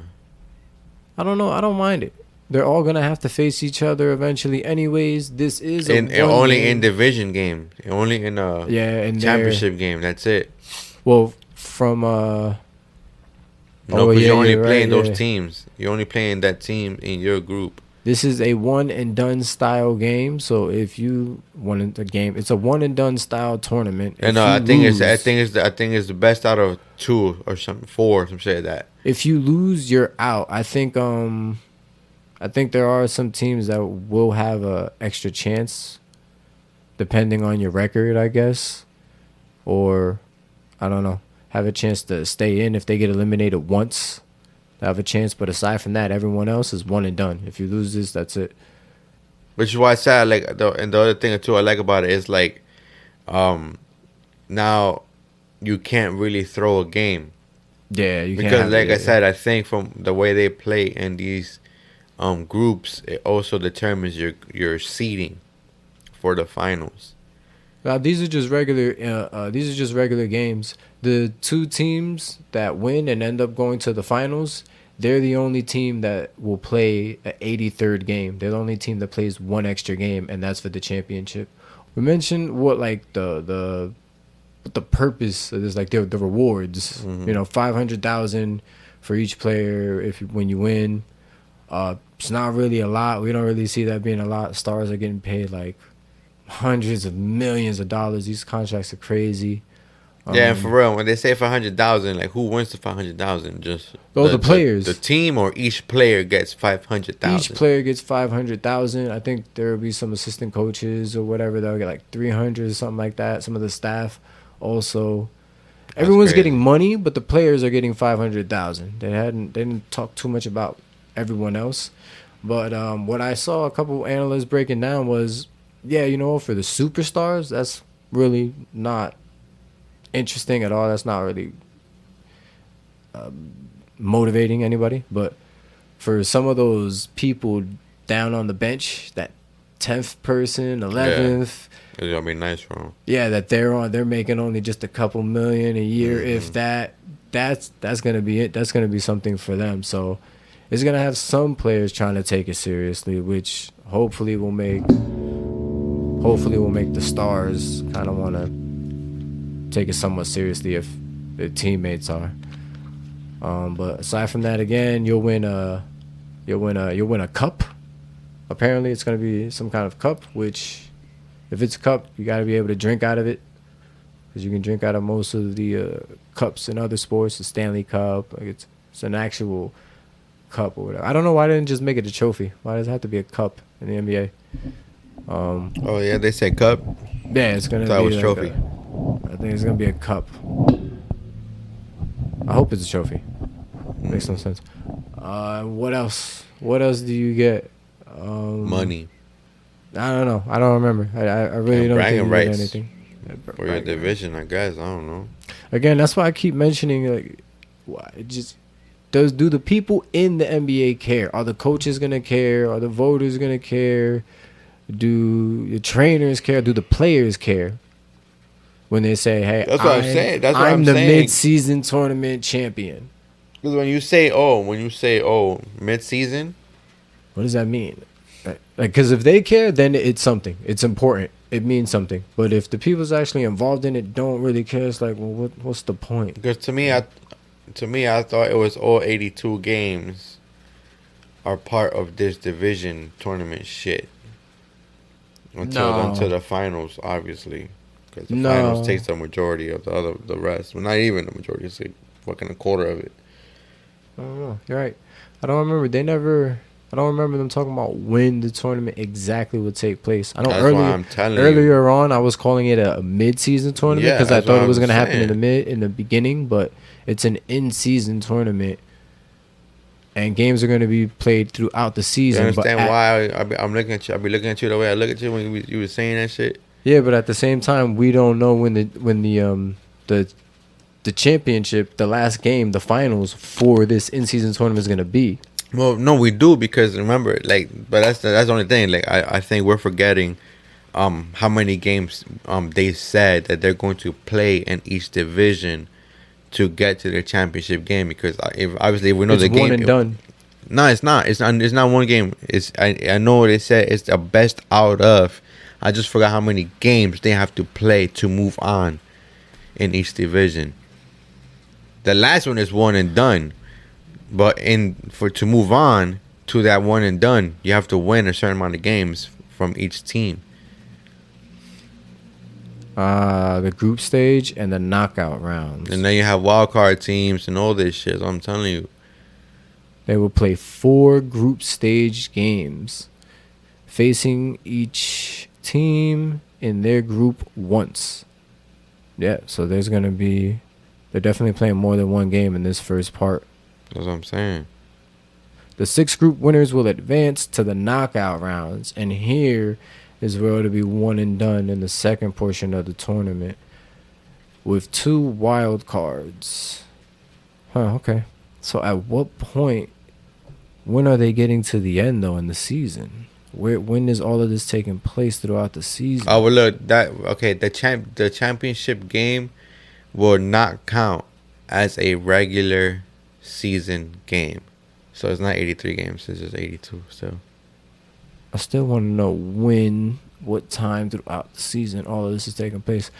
I don't know. I don't mind it. They're all gonna have to face each other eventually, anyways. This is only in division game, only in a championship game. That's it. Well, from no, because you're only playing those teams. You're only playing that team in your group. This is a one and done style game. So if you won the game, it's a one and done style tournament. And I think it's the best out of 2 or 4, some shit like that. If you lose, you're out. I think there are some teams that will have a extra chance, depending on your record, I guess, or I don't know, have a chance to stay in if they get eliminated once. They have a chance, but aside from that, everyone else is one and done. If you lose this, that's it. Which is why I said and the other thing too I like about it is like, now you can't really throw a game. Yeah, you can't. Because like I said, I think from the way they play in these groups, it also determines your seeding for the finals. Now, these are just regular. These are just regular games. The two teams that win and end up going to the finals, they're the only team that will play an 83rd game. They're the only team that plays one extra game, and that's for the championship. We mentioned what like the purpose of this, like the rewards. Mm-hmm. You know, 500,000 for each player when you win. It's not really a lot. We don't really see that being a lot. Stars are getting paid like hundreds of millions of dollars. These contracts are crazy. Yeah, and for real, when they say 500,000, like who wins the 500,000? Just the players, the team, or each player gets 500,000. Each player gets 500,000. I think there will be some assistant coaches or whatever that'll get like 300 or something like that. Some of the staff also. Everyone's getting money, but the players are getting 500,000. They didn't talk too much about everyone else, but what I saw a couple analysts breaking down was, yeah, you know, for the superstars, that's really not interesting at all. That's not really motivating anybody. But for some of those people down on the bench, that 10th person, 11th, it's gonna be nice for them. Yeah, that they're making only just a couple million a year, if that. That's gonna be it. That's gonna be something for them. So it's gonna have some players trying to take it seriously, which hopefully will make the stars kind of want to take it somewhat seriously if their teammates are. But aside from that, again, you'll win a cup. Apparently, it's gonna be some kind of cup. Which, if it's a cup, you gotta be able to drink out of it, because you can drink out of most of the cups in other sports. The Stanley Cup, like it's an actual cup or whatever. I don't know why they didn't just make it a trophy. Why does it have to be a cup in the NBA? Oh yeah, they said cup. Yeah, it's gonna be was like trophy. I think it's gonna be a cup. I hope it's a trophy. Makes no sense. What else? What else do you get? Money. I don't know. I don't remember. I really don't think you get anything. For your division, I guess. I don't know. Again, that's why I keep mentioning, like, why it just do the people in the NBA care? Are the coaches gonna care? Are the voters gonna care? Do the trainers care? Do the players care? When they say, "Hey, that's what I'm saying. That's what I'm saying. the mid-season tournament champion." Because when you say mid-season, what does that mean? Like, because if they care, then it's something. It's important. It means something. But if the people's actually involved in it don't really care, it's like, well, what's the point? Because to me, I thought it was all 82 games are part of this division tournament shit. Until the finals, obviously. Because the finals takes the majority of the rest. Well, not even the majority. It's like fucking a quarter of it. I don't know. You're right. I don't remember. I don't remember them talking about when the tournament exactly would take place. I know earlier on I was calling it a mid-season tournament because I thought it was going to happen in the beginning, but it's an in-season tournament, and games are going to be played throughout the season. You understand why I'm looking at you? I'll be looking at you the way I look at you when you were saying that shit. Yeah, but at the same time, we don't know when the championship, the last game, the finals for this in-season tournament is going to be. Well, no, we do, because remember, like, but that's the only thing. Like, I think we're forgetting how many games they said that they're going to play in each division to get to their championship game. Because if we know the game, one and done. No, it's not. It's not one game. I know what they said. It's the best out of. I just forgot how many games they have to play to move on in each division. The last one is one and done. But to move on to that one and done, you have to win a certain amount of games from each team. The group stage and the knockout rounds. And then you have wild card teams and all this shit. So I'm telling you. They will play 4 group stage games, facing each team in their group once. Yeah, so they're definitely playing more than one game in this first part. That's what I'm saying. The 6 group winners will advance to the knockout rounds, and here is where it'll be one and done in the second portion of the tournament with 2 wild cards. Okay. So at what point when are they getting to the end though in the season? When is all of this taking place throughout the season? Oh well, look the championship game will not count as a regular season game, so it's not 83 games. It's just 82. So I still want to know what time throughout the season all of this is taking place.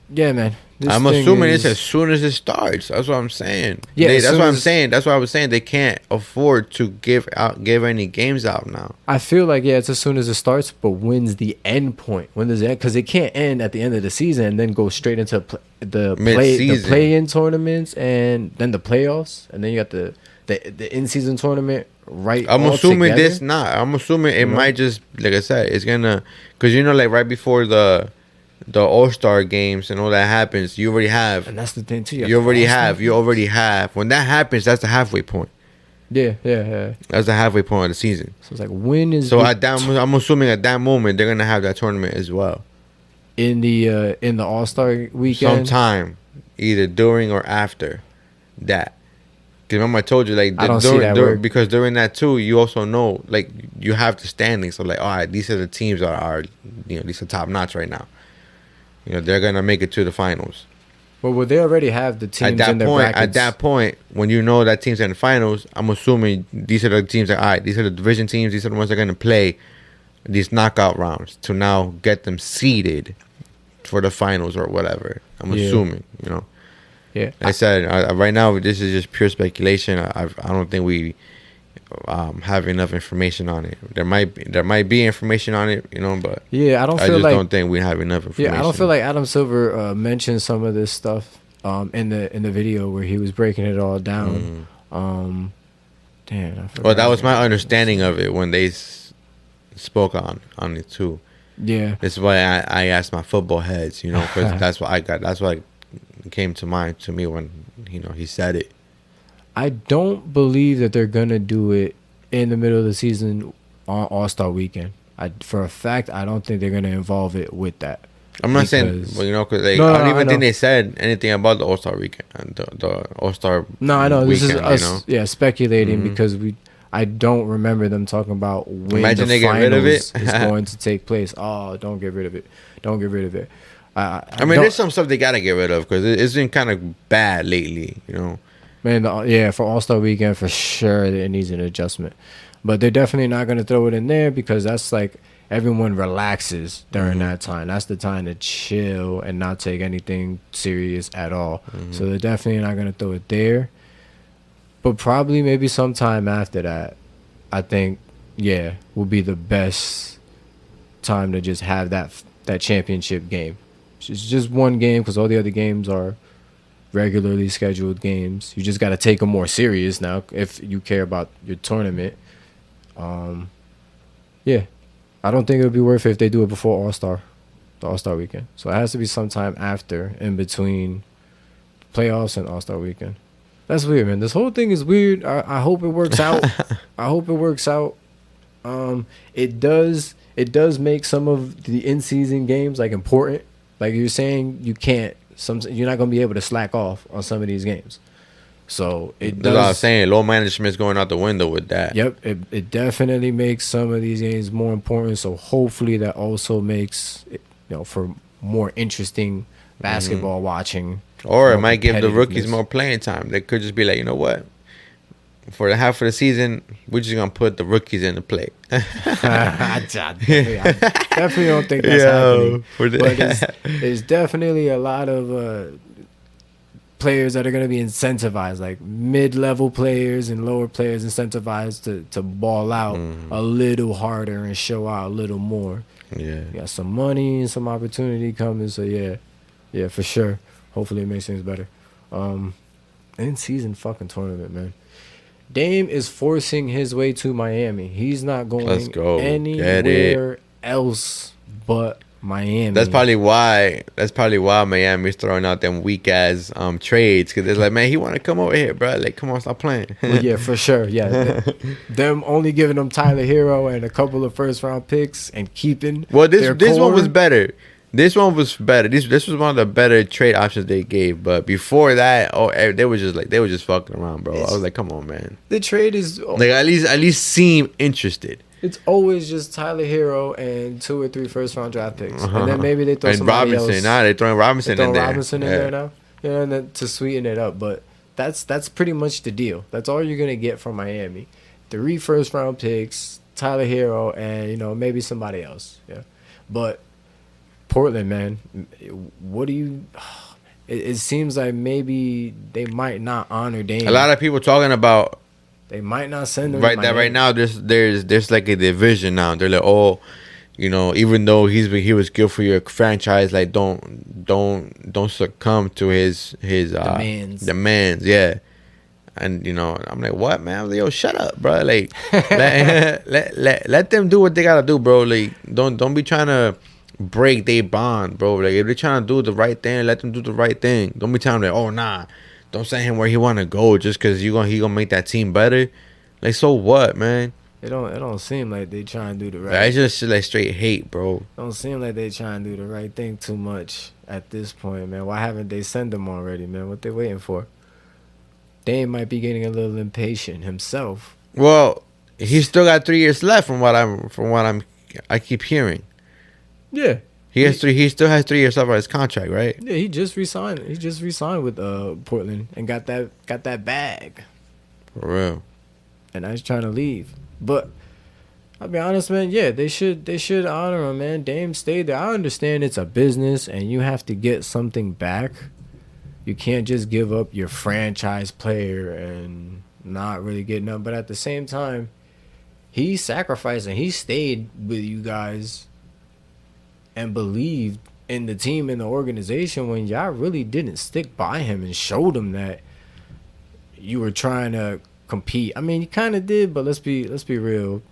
Yeah, man. I'm assuming it's as soon as it starts. That's what I'm saying. Yeah, that's what I'm saying. That's what I was saying. They can't afford to give any games out now. I feel like it's as soon as it starts, but when's the end point? When does it end? Because it can't end at the end of the season and then go straight into the play-in tournaments and then the playoffs and then you got the in-season tournament. Right. I'm assuming this not. I'm assuming it might just, like I said, it's gonna, because like right before the All-Star games and all that happens, you already have. And that's the thing too. You already have. When that happens, that's the halfway point. Yeah. That's the halfway point of the season. So it's like when is. So I'm assuming at that moment they're gonna have that tournament as well. In the All-Star weekend. Sometime, either during or after that. Because remember I told you, like, I don't see that work. Because during that too, you also know, like, you have the standings. So like, all right, these are the teams that are these are top notch right now. They're gonna make it to the finals. Well, would they already have the teams in their brackets? At that point, when you know that team's in the finals, I'm assuming these are the teams that, all right, these are the division teams. These are the ones that are gonna play these knockout rounds to now get them seeded for the finals or whatever. I'm assuming, Yeah. I said right now this is just pure speculation. I don't think we have enough information on it. There might be information on it, but yeah, I don't think we have enough information. Yeah, I don't feel like Adam Silver mentioned some of this stuff in the video where he was breaking it all down. Damn. Well, that was my understanding of it when they spoke on it too. Yeah. This is why I asked my football heads, because that's what I got. That's what came to mind to me when he said it. I don't believe that they're gonna do it in the middle of the season on All-Star weekend. For a fact, I don't think they're gonna involve it with that. I'm not saying, because I don't even think they said anything about the All-Star weekend, the All-Star. No, I know weekend, this is us, speculating because I don't remember them talking about when Imagine the they finals get rid of it. is going to take place. Oh, don't get rid of it. Don't get rid of it. I mean, there's some stuff they gotta get rid of because it's been kind of bad lately, Man, for All-Star weekend, for sure, it needs an adjustment. But they're definitely not going to throw it in there because that's like everyone relaxes during that time. That's the time to chill and not take anything serious at all. So they're definitely not going to throw it there. But probably maybe sometime after that, I think, will be the best time to just have that championship game. It's just one game because all the other games are regularly scheduled games. You just got to take them more serious now if you care about your tournament. I don't think it would be worth it if they do it before the All-Star weekend. So it has to be sometime after, in between playoffs and All-Star weekend. That's weird, man. This whole thing is weird. I hope it works out. It does make some of the in-season games like important. Like you're saying, you're not going to be able to slack off on some of these games. So it does. That's what I was saying. Low management is going out the window with that. Yep. It definitely makes some of these games more important. So hopefully that also makes it, for more interesting basketball watching. Or it might give the rookies more playing time. They could just be like, you know what? For the half of the season, we're just going to put the rookies in the play. I definitely don't think that's happening. But there's definitely a lot of players that are going to be incentivized, like mid-level players and lower players incentivized to ball out a little harder and show out a little more. Yeah. You got some money and some opportunity coming. So, yeah, for sure. Hopefully it makes things better. In-season fucking tournament, man. Dame is forcing his way to Miami. He's not going anywhere else but Miami. That's probably why Miami's throwing out them weak ass trades, because they're like, man, he want to come over here, bro. Like, come on, stop playing. Well, yeah, for sure. Yeah, them only giving them Tyler Hero and a couple of first round picks and keeping. Well, this one was better. This one was better. This was one of the better trade options they gave. But before that, they were just fucking around, bro. I was like, come on, man. The trade is like at least seem interested. It's always just Tyler Hero and 2 or 3 first-round draft picks, and then maybe they throw and somebody Robinson. else. Nah, they're throwing Robinson in there. Robinson in there now, and then to sweeten it up. But that's pretty much the deal. That's all you're gonna get from Miami: 3 first-round picks, Tyler Hero, and maybe somebody else. Yeah, but Portland, man, what do you? It seems like maybe they might not honor Dame. A lot of people talking about. They might not send him right now. There's like a division now. They're like, oh, even though he was good for your franchise, like don't succumb to his demands. Yeah, and I'm like, what, man? I'm like, yo, shut up, bro. Like, let them do what they gotta do, bro. Like, don't be trying to break their bond, bro. Like, if they're trying to do the right thing, let them do the right thing. Don't be telling them, like, oh, nah. Don't send him where he want to go just because he gonna make that team better. Like, so what, man? It don't seem like they trying to do the right. It's just like straight hate, bro. Don't seem like they trying to do the right thing too much at this point, man. Why haven't they sent them already, man? What they waiting for? Dame might be getting a little impatient himself. Well, he still got 3 years left from what I keep hearing. Yeah. He still has 3 years left on his contract, right? Yeah, he just resigned. He just resigned with Portland and got that bag. For real. And now he's trying to leave. But I'll be honest, man. Yeah, they should honor him, man. Dame stayed there. I understand it's a business and you have to get something back. You can't just give up your franchise player and not really get nothing. But at the same time, he sacrificed and he stayed with you guys and believed in the team and the organization when y'all really didn't stick by him and showed him that you were trying to compete. I mean, you kind of did, but let's be real.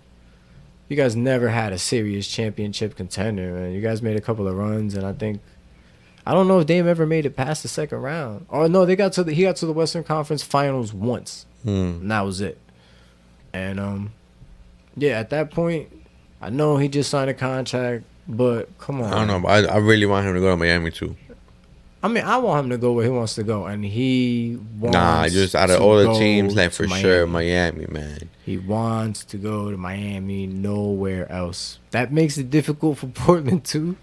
You guys never had a serious championship contender, man. You guys made a couple of runs, and I don't know if Dame ever made it past the second round. Or no, he got to the Western Conference Finals once, and that was it. And yeah, at that point, I know he just signed a contract. But come on. I don't know, but I really want him to go to Miami too. I mean, I want him to go where he wants to go, and he wants just out of all the teams, like for sure, Miami, man. He wants to go to Miami, nowhere else. That makes it difficult for Portland too.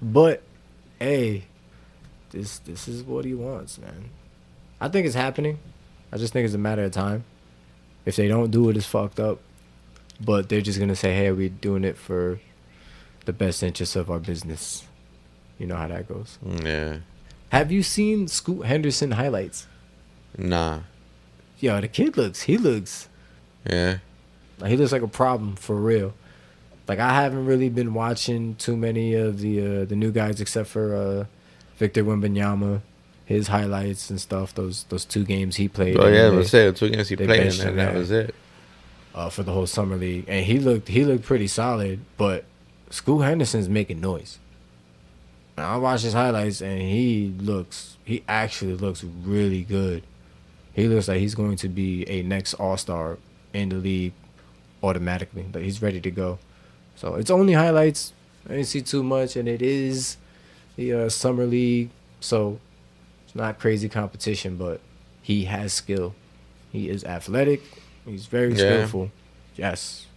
But hey, this is what he wants, man. I think it's happening. I just think it's a matter of time. If they don't do it, it's fucked up. But they're just gonna say, hey, we're doing it for the best interest of our business. You know how that goes. Yeah. Have you seen Scoot Henderson highlights? Nah. Yo, the kid looks. Yeah. Like, he looks like a problem for real. Like, I haven't really been watching too many of the new guys except for Victor Wembanyama, his highlights and stuff. Those 2 games he played. Oh yeah, let's say the 2 games he played, and that was it. For the whole summer league, and he looked pretty solid, but Scoot Henderson's making noise. I watched his highlights, and he actually looks really good. He looks like he's going to be a next All-Star in the league automatically. Like, he's ready to go. So it's only highlights. I didn't see too much, and it is the summer league, so it's not crazy competition, but he has skill. He is athletic. He's very skillful. Yes.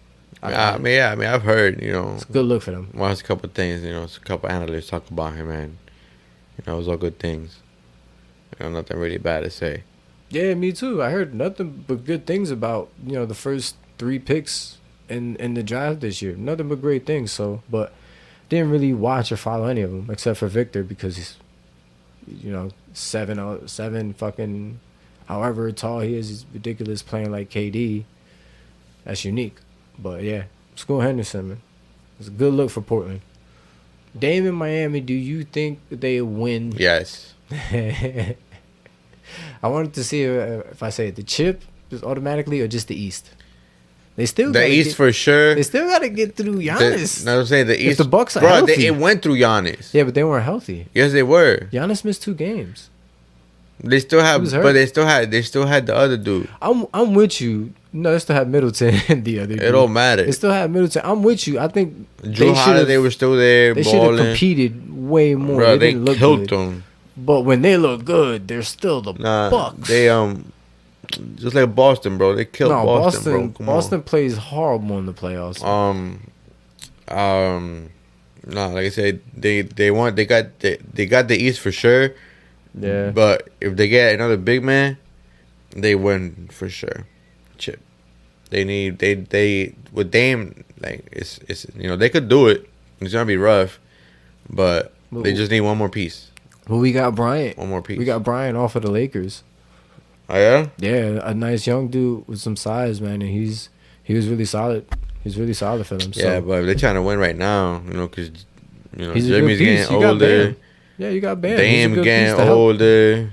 I mean, I've heard, it's a good look for them. Watched a couple of things, a couple analysts talk about him, and it was all good things. Nothing really bad to say. Yeah, me too. I heard nothing but good things about the first 3 picks in the draft this year. Nothing but great things. So, but didn't really watch or follow any of them except for Victor because he's 7 fucking however tall he is. He's ridiculous playing like KD. That's unique. But yeah, Scoot Henderson, man. It's a good look for Portland. Dame in Miami, do you think they win? Yes. I wanted to see if I say it, the chip just automatically or just the East. They still the East for sure. They still got to get through Giannis. I'm saying the East. If the Bucks are healthy, it went through Giannis. Yeah, but they weren't healthy. Yes, they were. Giannis missed 2 games. They still He have, was hurt. but they still had the other dude. I'm with you. No, they still had Middleton and the other dude. It don't matter. They still had Middleton. I'm with you. I think Drew Holiday was still there. They should have competed way more. Bro, they they didn't look killed good. them. But when they look good, they're still the Bucks. They just like Boston, bro. They killed Boston, bro. Boston plays horrible in the playoffs. No, like I said, they got the East for sure. Yeah. But if they get another big man, they win for sure. Chip. They need they with Dame, like it's they could do it. It's gonna be rough, but they just need one more piece. Well, we got Bryant. One more piece. We got Bryant off of the Lakers. Oh yeah. Yeah, a nice young dude with some size, man, and he was really solid. He's really solid for them. Yeah, but if they're trying to win right now, because he's Jimmy's getting older. Yeah, you got Bam. Dame getting older.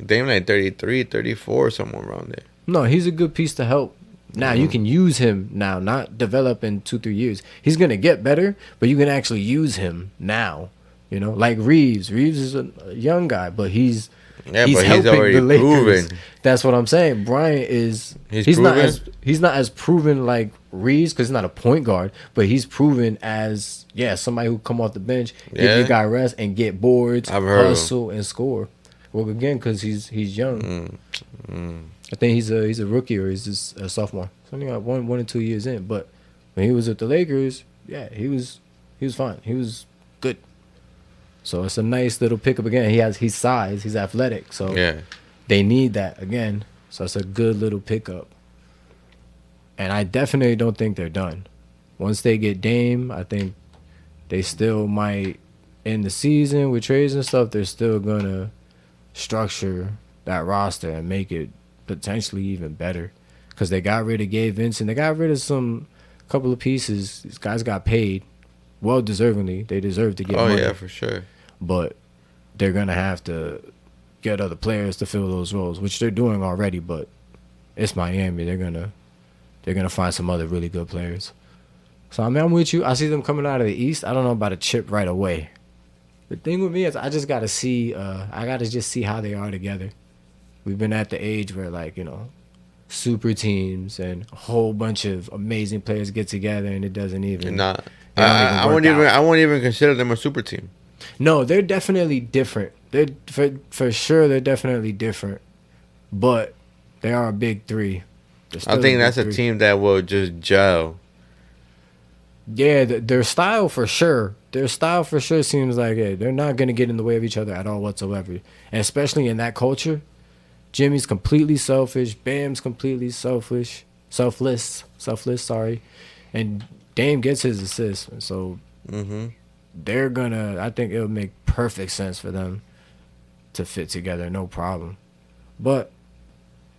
Dame like 33, 34, somewhere around there. No, he's a good piece to help. Now you can use him now, not develop in 2-3 years. He's gonna get better, but you can actually use him now. Like Reeves. Reeves is a young guy, but he's helping already the Lakers. Proven. That's what I'm saying. Bryant is he's not as proven like Reeves because he's not a point guard, but he's proven as somebody who come off the bench, give your guy rest and get boards, hustle and score. Well, again, because he's young. I think he's a rookie or he's just a sophomore. So only got 1 or 2 years in. But when he was with the Lakers, he was fine. He was good. So it's a nice little pickup again. He's size, he's athletic. So they need that again. So it's a good little pickup. And I definitely don't think they're done. Once they get Dame, I think they still might end the season with trades and stuff. They're still gonna structure that roster and make it potentially even better because they got rid of Gabe Vincent. They got rid of couple of pieces. These guys got paid well deservingly. They deserve to get money. Oh yeah, for sure. But they're gonna have to get other players to fill those roles, which they're doing already. But it's Miami. They're gonna find some other really good players. So I mean, I'm with you. I see them coming out of the East. I don't know about a chip right away. The thing with me is I just gotta see. I gotta just see how they are together. We've been at the age where super teams and a whole bunch of amazing players get together and it doesn't even. Nah, I won't even consider them a super team. No, they're definitely different. They're for sure. They're definitely different, but they are a big three. I think that's a team that will just gel. Yeah, their style for sure. Their style for sure seems like they're not gonna get in the way of each other at all whatsoever, and especially in that culture. Jimmy's completely selfish. Bam's completely selfish. Selfless. Sorry, and Dame gets his assists. So they're gonna. I think it'll make perfect sense for them to fit together, no problem. But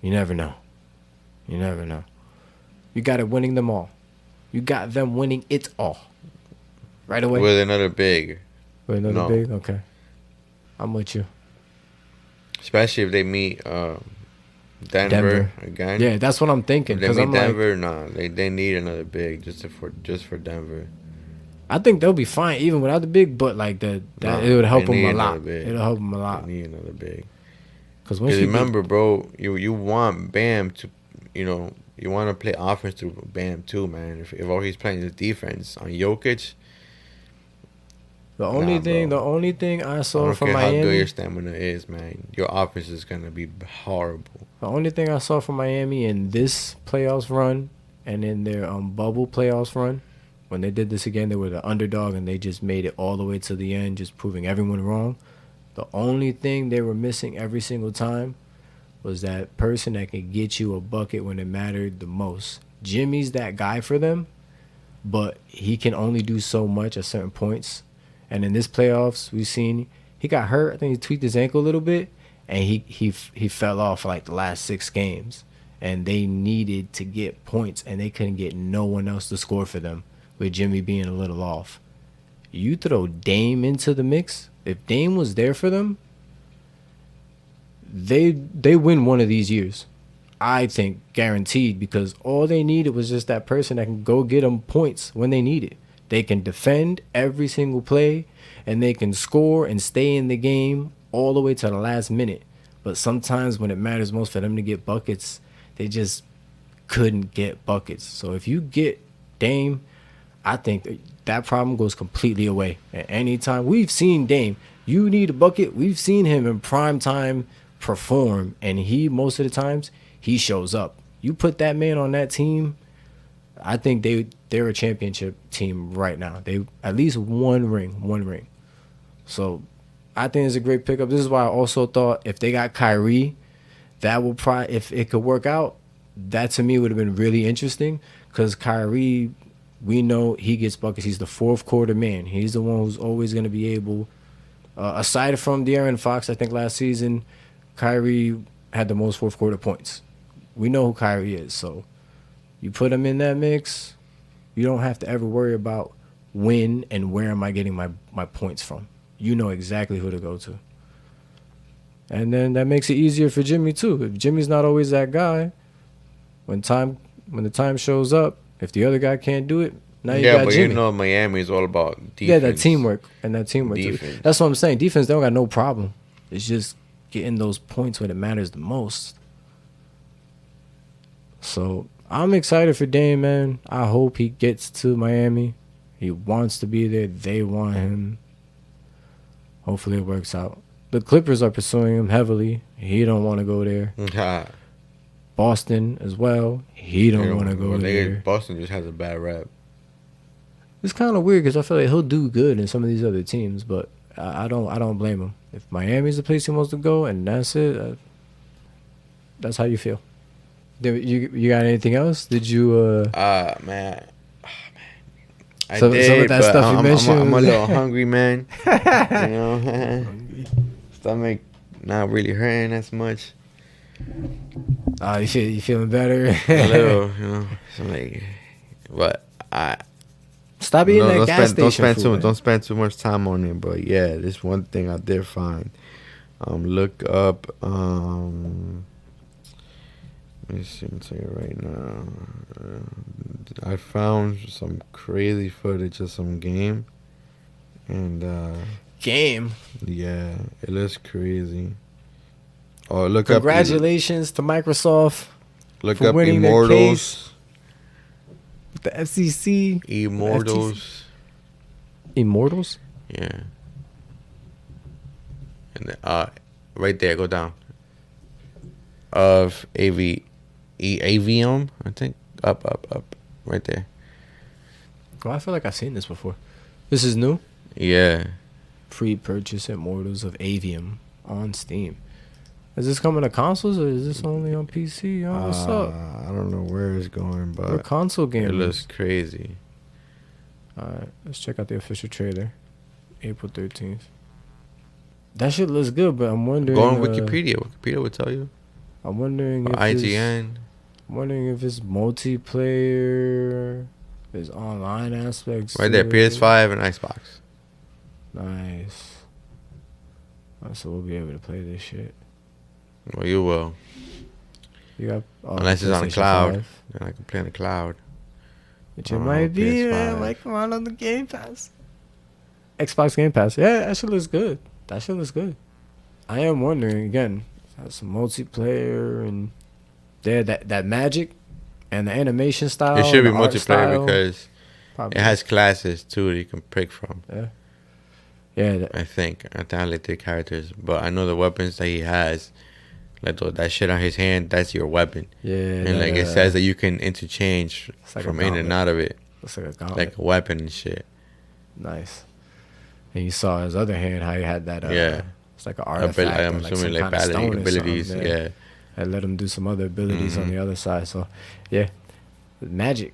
you never know. You never know. You got it winning them all. You got them winning it all. Right away. With another big. Big? Okay. I'm with you. Especially if they meet Denver again. Yeah, that's what I'm thinking. If they meet Denver, they need another big just for Denver. I think they'll be fine even without the big, but it would help them a lot. It'll help them a lot. They need another big. Because remember, bro, you want Bam to, you want to play offense through Bam too, man. If all he's playing is defense on Jokic. The only thing I saw from Miami. I don't care how good your stamina is, man. Your offense is gonna be horrible. The only thing I saw from Miami in this playoffs run and in their bubble playoffs run, when they did this again, they were the underdog and they just made it all the way to the end, just proving everyone wrong. The only thing they were missing every single time was that person that could get you a bucket when it mattered the most. Jimmy's that guy for them, but he can only do so much at certain points. And in this playoffs, we've seen he got hurt. I think he tweaked his ankle a little bit, and he fell off for the last 6 games. And they needed to get points, and they couldn't get no one else to score for them, with Jimmy being a little off. You throw Dame into the mix. If Dame was there for them, they win one of these years. I think guaranteed, because all they needed was just that person that can go get them points when they need it. They can defend every single play, and they can score and stay in the game all the way to the last minute. But sometimes when it matters most for them to get buckets, they just couldn't get buckets. So if you get Dame, I think that problem goes completely away. At any time, we've seen Dame. You need a bucket. We've seen him in prime time perform, and he most of the times he shows up. You put that man on that team, I think they're a championship team right now. They at least one ring. So I think it's a great pickup. This is why I also thought if they got Kyrie, that will probably, if it could work out, that to me would have been really interesting, because Kyrie, we know he gets buckets. He's the fourth quarter man. He's the one who's always going to be able, aside from De'Aaron Fox, I think last season, Kyrie had the most fourth quarter points. We know who Kyrie is. So you put him in that mix, you don't have to ever worry about when and where am I getting my points from. You know exactly who to go to. And then that makes it easier for Jimmy too. If Jimmy's not always that guy, when the time shows up, if the other guy can't do it, now you got Jimmy. You know Miami is all about defense. Yeah, that teamwork too. That's what I'm saying. Defense, they don't got no problem. It's just getting those points when it matters the most. So I'm excited for Dame, man. I hope he gets to Miami. He wants to be there. They want him. Hopefully it works out. The Clippers are pursuing him heavily. He don't want to go there. Boston as well. He don't want to go there. Boston just has a bad rap. It's kind of weird because I feel like he'll do good in some of these other teams, but I don't blame him. If Miami's the place he wants to go and that's it, that's how you feel. You got anything else? Did you? Man. I some did, of that but stuff you mentioned. I'm a little hungry, man. You know, stomach not really hurting as much. You feeling better? A little, you know. So like, but stop eating that gas station food. Don't spend too much time on it. But yeah, this one thing I did find. Look up. Let me see. I'll tell you right now. I found some crazy footage of some game, and game. Yeah, it looks crazy. Oh, look Congratulations to Microsoft. Look up Immortals. The FCC. Immortals. Immortals? Yeah. And right there, go down. Of Avium, I think. Up. Right there. Oh, I feel like I've seen this before. This is new? Yeah. Pre-purchase Immortals of Avium on Steam. Is this coming to consoles or is this only on PC? Oh, what's up? I don't know where it's going, but we're console gamers. It looks crazy. Alright, let's check out the official trailer. April 13th. That shit looks good, but I'm wondering. Go on Wikipedia. Wikipedia will tell you. I'm wondering if IGN. I'm wondering if it's multiplayer, there's online aspects. Right there, PS5 and Xbox. Nice. So we'll be able to play this shit. Well, you will. You got unless it's on the cloud. Then I can play on the cloud. Which it might be, man. Might come out on the Game Pass. Xbox Game Pass. Yeah, that shit looks good. I am wondering again. Some multiplayer and that magic and the animation style. It should be multiplayer because it has classes too that you can pick from. Yeah. I think I like the characters, but I know the weapons that he has, like that shit on his hand, that's your weapon. Yeah. And like it says that you can interchange from in and out of it. Looks like a gauntlet. Like a weapon and shit. Nice. And you saw his other hand how he had that. It's like an artifact. I'm assuming like battling abilities. Yeah. And let him do some other abilities on the other side. So, yeah. Magic.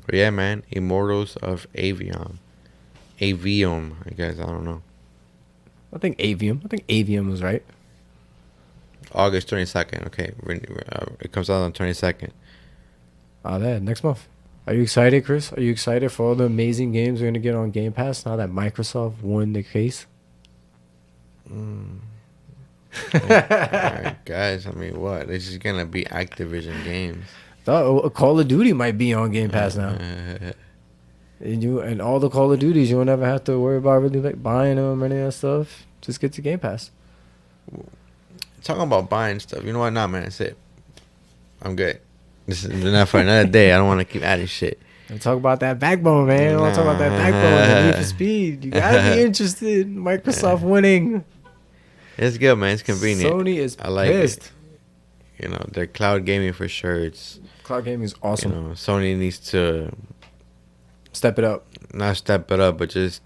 But yeah, man. Immortals of Avium, I guess. I don't know. I think Avium was right. August 22nd. Okay. It comes out on 22nd. Next month. Are you excited, Chris? Are you excited for all the amazing games we're going to get on Game Pass now that Microsoft won the case? Alright, guys, I mean, what? This is gonna be Activision games. Call of Duty might be on Game Pass now. And all the Call of Duties, you won't ever have to worry about really like buying them or any of that stuff. Just get to Game Pass. Talking about buying stuff. You know what? Nah, man. That's it. I'm good. This is enough for another day. I don't want to keep adding shit. And talk about that backbone, man. I want to talk about that backbone. The Need for Speed. You gotta be interested. Microsoft winning. It's good, man. It's convenient. Sony is I like pissed. It. You know, they're cloud gaming for sure. It's cloud gaming is awesome. You know, Sony needs to step it up. Not step it up, but just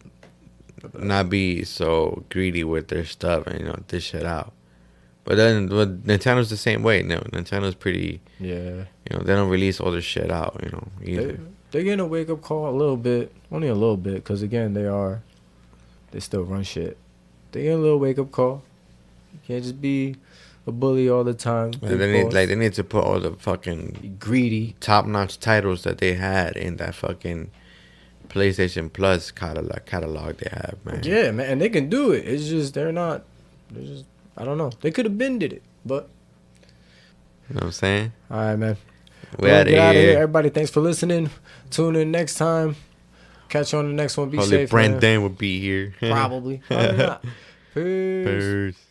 not be so greedy with their stuff and, you know, dish shit out. But then Nintendo's the same way. No, Nintendo's pretty. Yeah. You know, they don't release all their shit out. You know, either. They're getting a wake up call a little bit, only a little bit, because again they still run shit. They get a little wake up call. You can't just be a bully all the time. They need to put all the fucking greedy, top notch titles that they had in that fucking PlayStation Plus catalog they have, man. Yeah, man, and they can do it. It's just they're just I don't know. They could have been did it, but you know what I'm saying? All right, man. We out of here. Everybody, thanks for listening. Tune in next time. Catch you on the next one. Be safe. Brandon will be here. Probably. Probably not. Peace. Peace.